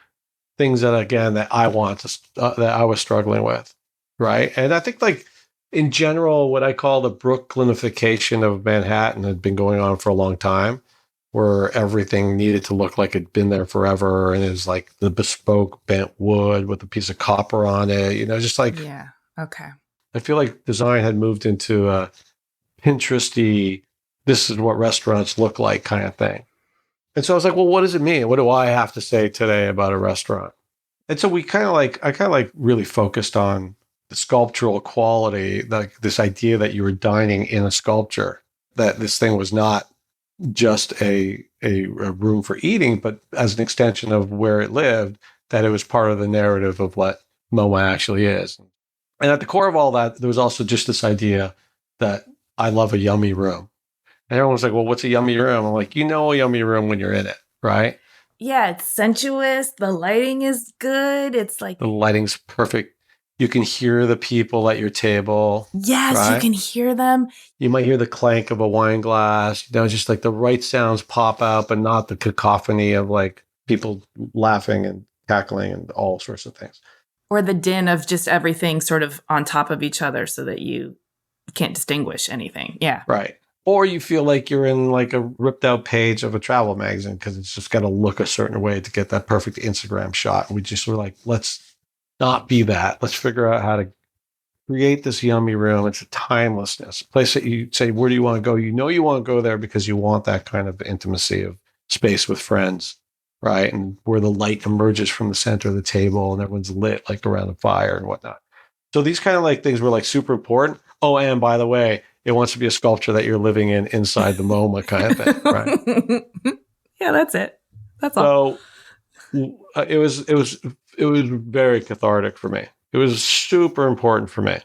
things that, again, that I that I was struggling with, right? And I think like in general, what I call the Brooklynification of Manhattan had been going on for a long time, where everything needed to look like it'd been there forever. And it was like the bespoke bent wood with a piece of copper on it, just like, yeah. Okay. I feel like design had moved into a Pinteresty, this is what restaurants look like kind of thing. And so I was like, well, what does it mean? What do I have to say today about a restaurant? And so I kind of like really focused on the sculptural quality, like this idea that you were dining in a sculpture, that this thing was not just a room for eating, but as an extension of where it lived, that it was part of the narrative of what MoMA actually is. And at the core of all that, there was also just this idea that I love a yummy room. And everyone was like, well, what's a yummy room? I'm like, a yummy room when you're in it, right? Yeah, it's sensuous. The lighting is good. It's like... The lighting's perfect. You can hear the people at your table. Yes, right? You can hear them. You might hear the clank of a wine glass. Just like the right sounds pop out, but not the cacophony of like people laughing and cackling and all sorts of things. Or the din of just everything sort of on top of each other so that you can't distinguish anything. Yeah. Right. Or you feel like you're in like a ripped out page of a travel magazine because it's just got to look a certain way to get that perfect Instagram shot. And we just were like, let's not be that. Let's figure out how to create this yummy room. It's a timelessness, a place that you say, where do you want to go? You want to go there because you want that kind of intimacy of space with friends, right? And where the light emerges from the center of the table and everyone's lit like around the fire and whatnot. So these kind of like things were like super important. Oh, and by the way, it wants to be a sculpture that you're living in inside the MoMA kind of thing, right? Yeah, that's it. That's all. So it was very cathartic for me. It was super important for me.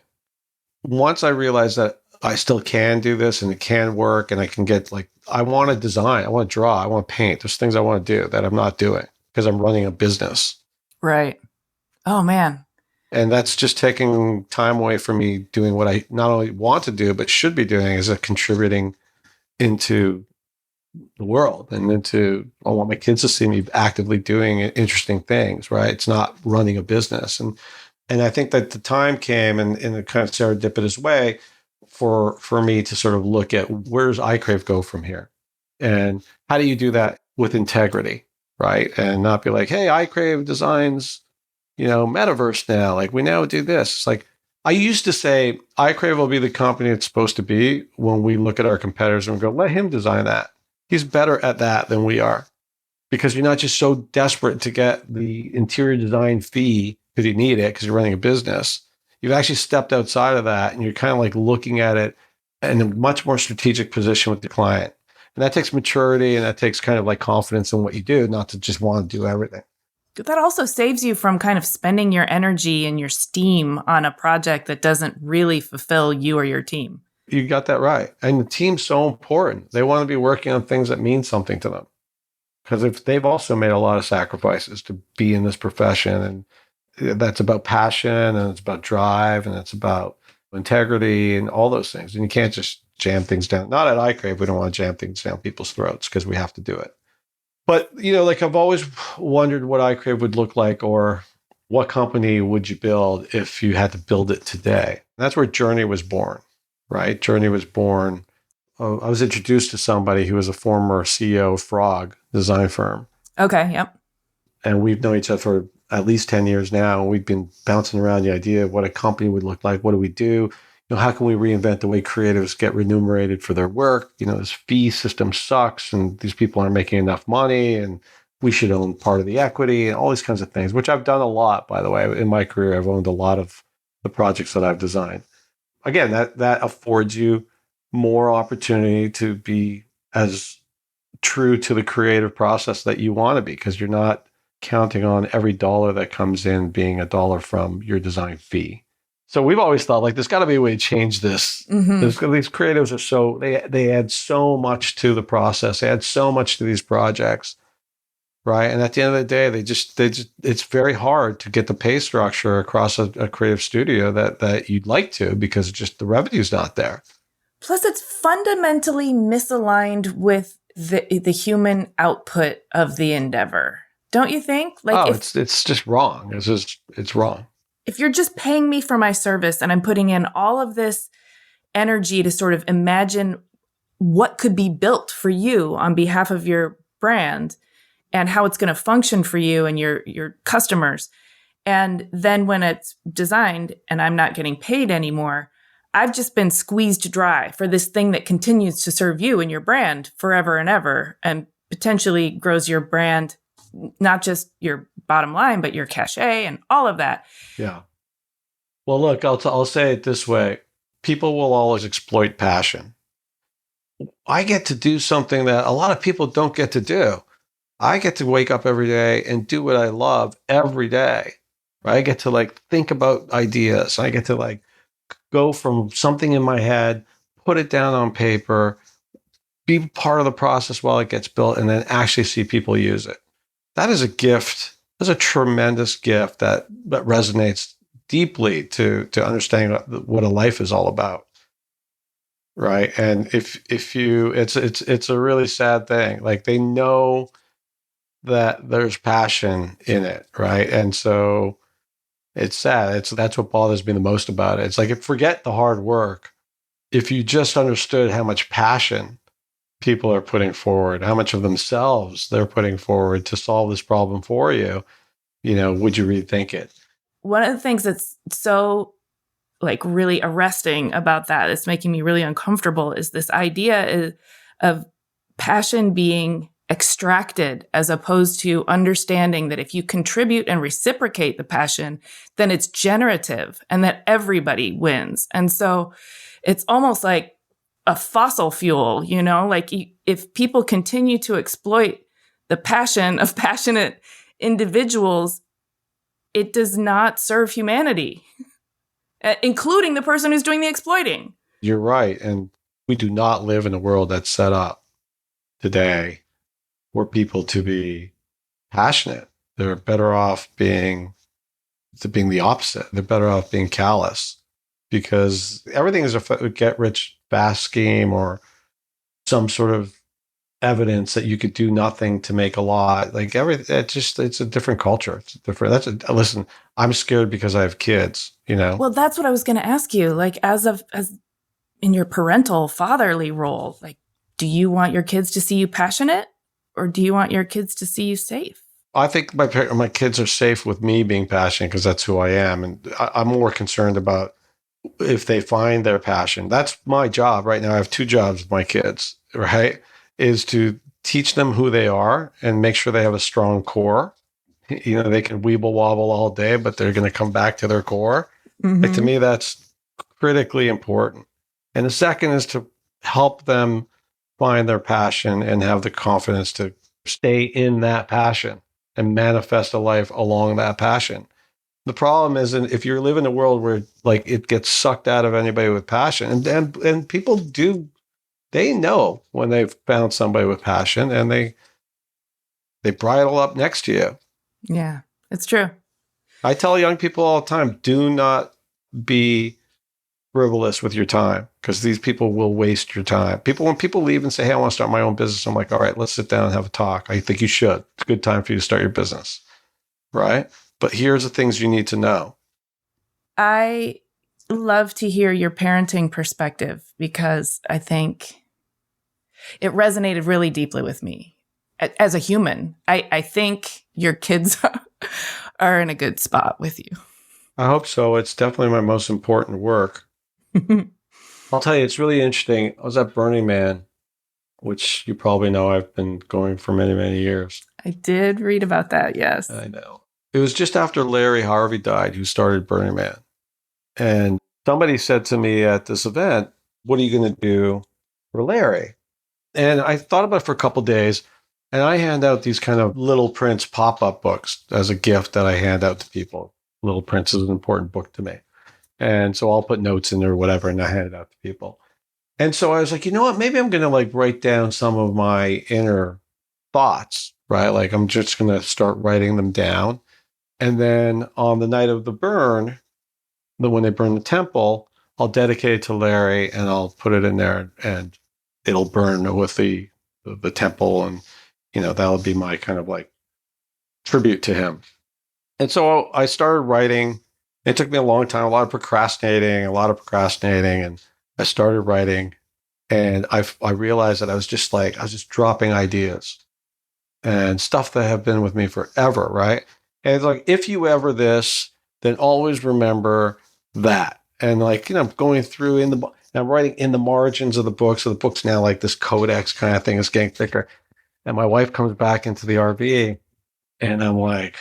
Once I realized that I still can do this and it can work and I can get like, I want to design, I want to draw, I want to paint. There's things I want to do that I'm not doing because I'm running a business. Right. Oh, man. And that's just taking time away from me doing what I not only want to do, but should be doing as a contributing into the world and into, I want my kids to see me actively doing interesting things, right? It's not running a business. And I think that the time came in a kind of serendipitous way for me to sort of look at where does iCrave go from here? And how do you do that with integrity, right? And not be like, hey, iCrave designs, metaverse now. Like we now do this. It's like, I used to say iCrave will be the company it's supposed to be when we look at our competitors and we go, let him design that. He's better at that than we are because you're not just so desperate to get the interior design fee because you need it because you're running a business. You've actually stepped outside of that and you're kind of like looking at it in a much more strategic position with the client. And that takes maturity and that takes kind of like confidence in what you do, not to just want to do everything. That also saves you from kind of spending your energy and your steam on a project that doesn't really fulfill you or your team. You got that right. And the team's so important. They want to be working on things that mean something to them. Because if they've also made a lot of sacrifices to be in this profession that's about passion, and it's about drive, and it's about integrity and all those things. And you can't just jam things down. Not at iCrave. We don't want to jam things down people's throats because we have to do it. But, like I've always wondered what iCrave would look like, or what company would you build if you had to build it today? And that's where Journey was born, right? Journey was born. I was introduced to somebody who was a former CEO of Frog design firm. Okay, yep. And we've known each other for at least 10 years now. And we've been bouncing around the idea of what a company would look like. What do we do? How can we reinvent the way creatives get remunerated for their work? This fee system sucks, and these people aren't making enough money, and we should own part of the equity, and all these kinds of things, which I've done a lot, by the way. In my career, I've owned a lot of the projects that I've designed. Again, that affords you more opportunity to be as true to the creative process that you want to be, because you're not counting on every dollar that comes in being a dollar from your design fee. So we've always thought, like, there's got to be a way to change this. Mm-hmm. These creatives are so, they add so much to the process. They add so much to these projects, right? And at the end of the day, they just it's very hard to get the pay structure across a creative studio that you'd like to, because just the revenue's not there. Plus, it's fundamentally misaligned with the human output of the endeavor. Don't you think? It's just wrong. It's wrong. If you're just paying me for my service and I'm putting in all of this energy to sort of imagine what could be built for you on behalf of your brand and how it's going to function for you and your customers, and then when it's designed and I'm not getting paid anymore, I've just been squeezed dry for this thing that continues to serve you and your brand forever and ever, and potentially grows your brand, not just your bottom line, but your cachet and all of that. Yeah. Well, look, I'll say it this way. People will always exploit passion. I get to do something that a lot of people don't get to do. I get to wake up every day and do what I love every day. Right? I get to think about ideas. I get to go from something in my head, put it down on paper, be part of the process while it gets built, and then actually see people use it. That is a gift. That's a tremendous gift that resonates deeply to understanding what a life is all about, right? And if you, it's a really sad thing. They know that there's passion in it, right? And so it's sad. That's what bothers me the most about it. It's forget the hard work. If you just understood how much passion people are putting forward, how much of themselves they're putting forward to solve this problem for you, would you rethink it? One of the things that's so really arresting about that, it's making me really uncomfortable, is this idea of passion being extracted, as opposed to understanding that if you contribute and reciprocate the passion, then it's generative and that everybody wins. And so it's almost like a fossil fuel, if people continue to exploit the passion of passionate individuals, it does not serve humanity, including the person who's doing the exploiting. You're right. And we do not live in a world that's set up today for people to be passionate. They're better off being the opposite. They're better off being callous, because everything is a get-rich-fast scheme, or some sort of evidence that you could do nothing to make a lot. It's a different culture. It's different. Listen, I'm scared because I have kids, Well, that's what I was going to ask you. As in your parental fatherly role, do you want your kids to see you passionate, or do you want your kids to see you safe? I think my kids are safe with me being passionate, because that's who I am. And I'm more concerned about if they find their passion. That's my job right now. I have two jobs with my kids, right? Is to teach them who they are and make sure they have a strong core. They can weeble wobble all day, but they're going to come back to their core. Mm-hmm. To me, that's critically important. And the second is to help them find their passion and have the confidence to stay in that passion and manifest a life along that passion. The problem is, if you live in a world where it gets sucked out of anybody with passion, and people do, they know when they've found somebody with passion, and they bridle up next to you. Yeah, it's true. I tell young people all the time, do not be frivolous with your time because these people will waste your time. When people leave and say, hey, I want to start my own business, I'm like, all right, let's sit down and have a talk. I think you should. It's a good time for you to start your business, right? But here's the things you need to know. I love to hear your parenting perspective because I think it resonated really deeply with me as a human. I think your kids are in a good spot with you. I hope so. It's definitely my most important work. I'll tell you, it's really interesting. I was at Burning Man, which you probably know I've been going for many, many years. I did read about that, yes. I know. It was just after Larry Harvey died, who started Burning Man. And somebody said to me at this event, what are you going to do for Larry? And I thought about it for a couple of days, and I hand out these kind of Little Prince pop-up books as a gift that I hand out to people. Little Prince is an important book to me. And so I'll put notes in there or whatever, and I hand it out to people. And so I was like, you know what? Maybe I'm going to like write down some of my inner thoughts, right? Like I'm just going to start writing them down. And then on the night of the burn, when they burn the temple, I'll dedicate it to Larry and I'll put it in there and it'll burn with the temple. And, that'll be my kind of like tribute to him. And so I started writing. It took me a long time, a lot of procrastinating. And I started writing and I realized that I was just dropping ideas and stuff that have been with me forever. Right. And it's like, if you ever this, then always remember that. And like, going through and I'm writing in the margins of the book. So the book's now like this codex kind of thing is getting thicker. And my wife comes back into the RV and I'm like,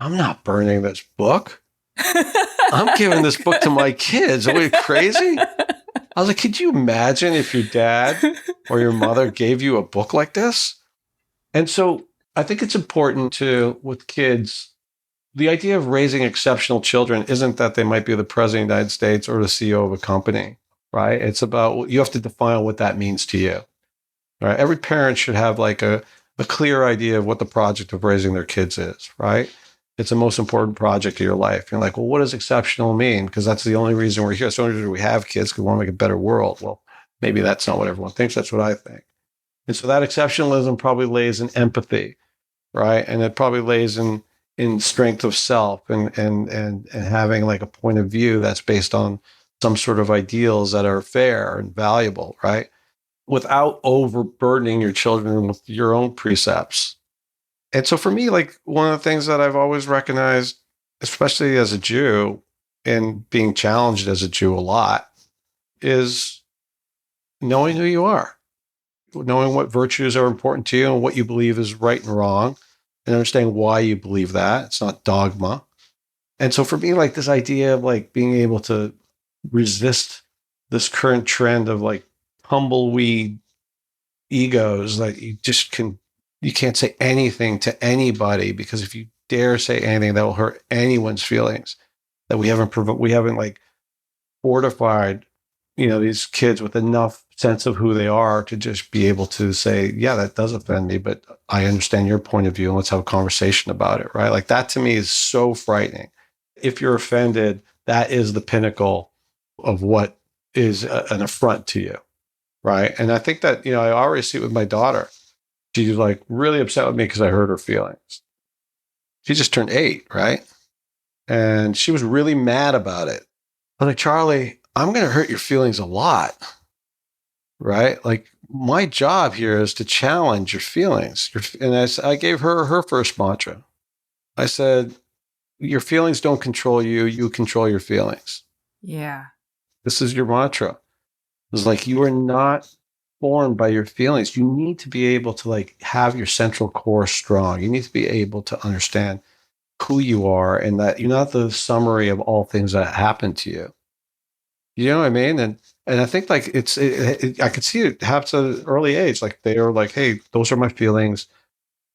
I'm not burning this book. I'm giving this book to my kids. Are we crazy? I was like, could you imagine if your dad or your mother gave you a book like this? And so I think it's important with kids, the idea of raising exceptional children isn't that they might be the president of the United States or the CEO of a company, right? It's about, you have to define what that means to you, right? Every parent should have like a clear idea of what the project of raising their kids is, right? It's the most important project of your life. You're like, well, what does exceptional mean? Because that's the only reason we're here. It's the only reason we have kids because we want to make a better world. Well, maybe that's not what everyone thinks. That's what I think. And so that exceptionalism probably lays in empathy, right? And it probably lays in strength of self and having like a point of view that's based on some sort of ideals that are fair and valuable, right? Without overburdening your children with your own precepts. And so for me, like one of the things that I've always recognized, especially as a Jew and being challenged as a Jew a lot, is knowing who you are, knowing what virtues are important to you and what you believe is right and wrong, and understanding why you believe that. It's not dogma. And so for me, like this idea of like being able to resist this current trend of like tumbleweed egos that you can't say anything to anybody, because if you dare say anything that will hurt anyone's feelings, that we haven't like fortified, these kids with enough sense of who they are to just be able to say, yeah, that does offend me, but I understand your point of view and let's have a conversation about it, right? Like that to me is so frightening. If you're offended, that is the pinnacle of what is an affront to you, right? And I think that, I already see it with my daughter. She's like really upset with me because I hurt her feelings. She just turned 8, right? And she was really mad about it. I was like, Charlie, I'm going to hurt your feelings a lot, right? Like my job here is to challenge your feelings. And I gave her first mantra. I said, your feelings don't control you. You control your feelings. Yeah. This is your mantra. It's like, you are not formed by your feelings. You need to be able to like have your central core strong. You need to be able to understand who you are and that you're not the summary of all things that happen to you. You know what I mean? And I think like I could see it happens at an early age. Like they are like, hey, those are my feelings.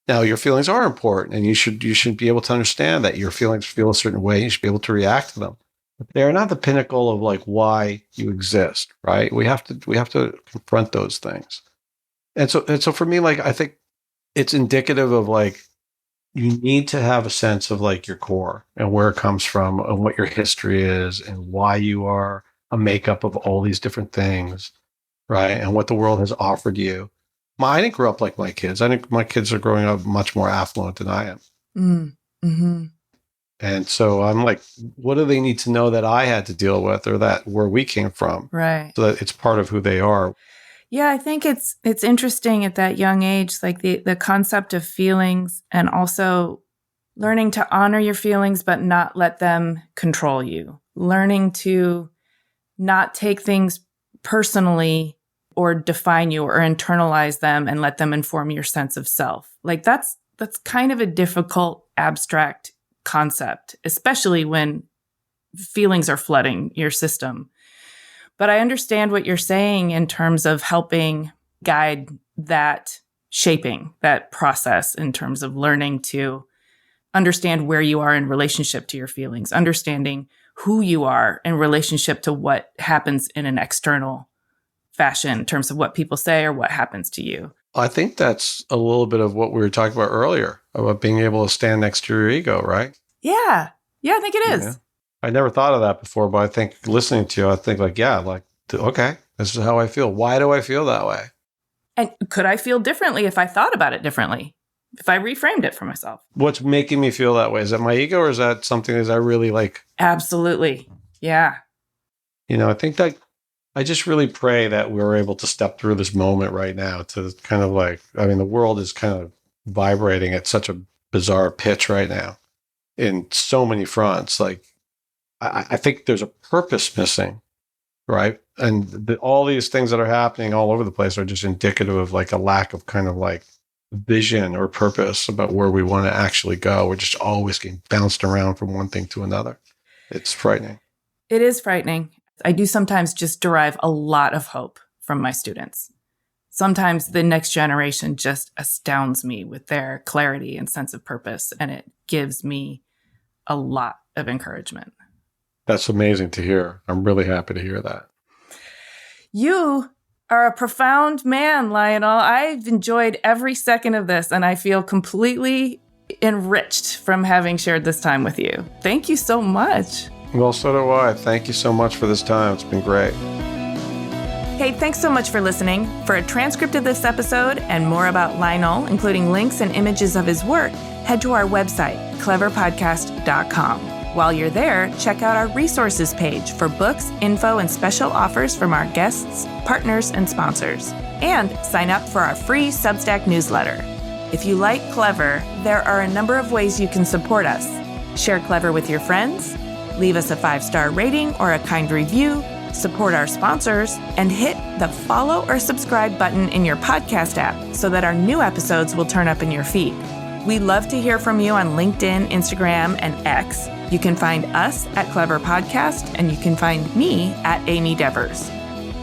Now your feelings are important, and you should be able to understand that your feelings feel a certain way. You should be able to react to them. But they're not the pinnacle of like why you exist, right? We have to confront those things. And so for me, like I think it's indicative of like you need to have a sense of like your core and where it comes from and what your history is and why you are a makeup of all these different things, right? And what the world has offered you. I didn't grow up like my kids. I think my kids are growing up much more affluent than I am. Mm-hmm. And so I'm like, what do they need to know that I had to deal with or that where we came from? Right. So that it's part of who they are. Yeah, I think it's interesting at that young age, like the concept of feelings and also learning to honor your feelings, but not let them control you. Learning to not take things personally or define you or internalize them and let them inform your sense of self. Like that's kind of a difficult, abstract concept, especially when feelings are flooding your system. But I understand what you're saying in terms of helping guide that shaping, that process in terms of learning to understand where you are in relationship to your feelings, understanding who you are in relationship to what happens in an external fashion in terms of what people say or what happens to you. I think that's a little bit of what we were talking about earlier about being able to stand next to your ego, right? Yeah. Yeah, I think it is. Yeah. I never thought of that before, but I think listening to you, I think like, yeah, like, okay, this is how I feel. Why do I feel that way? And could I feel differently if I thought about it differently? If I reframed it for myself? What's making me feel that way? Is that my ego or is that something that I really like? Absolutely. Yeah. I think that I just really pray that we're able to step through this moment right now to kind of like, the world is kind of vibrating at such a bizarre pitch right now in so many fronts. Like, I think there's a purpose missing, right? And all these things that are happening all over the place are just indicative of like a lack of kind of like vision or purpose about where we want to actually go. We're just always getting bounced around from one thing to another. It's frightening. It is frightening. I do sometimes just derive a lot of hope from my students. Sometimes the next generation just astounds me with their clarity and sense of purpose, and it gives me a lot of encouragement. That's amazing to hear. I'm really happy to hear that. You are a profound man, Lionel. I've enjoyed every second of this, and I feel completely enriched from having shared this time with you. Thank you so much. Well, so do I. Thank you so much for this time. It's been great. Hey, thanks so much for listening. For a transcript of this episode and more about Lionel, including links and images of his work, head to our website, cleverpodcast.com. While you're there, check out our resources page for books, info, and special offers from our guests, partners, and sponsors. And sign up for our free Substack newsletter. If you like Clever, there are a number of ways you can support us. Share Clever with your friends, leave us a 5-star rating or a kind review, support our sponsors, and hit the follow or subscribe button in your podcast app so that our new episodes will turn up in your feed. We love to hear from you on LinkedIn, Instagram, and X. You can find us at Clever Podcast, and you can find me at Amy Devers.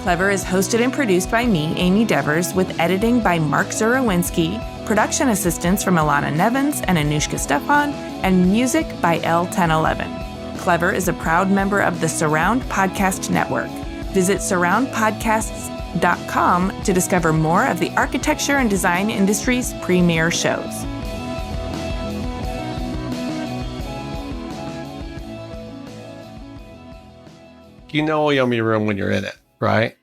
Clever is hosted and produced by me, Amy Devers, with editing by Mark Zurowinski, production assistance from Ilana Nevins and Anushka Stefan, and music by L1011. Clever is a proud member of the Surround Podcast Network. Visit surroundpodcasts.com to discover more of the architecture and design industry's premier shows. You know a yummy room when you're in it, right?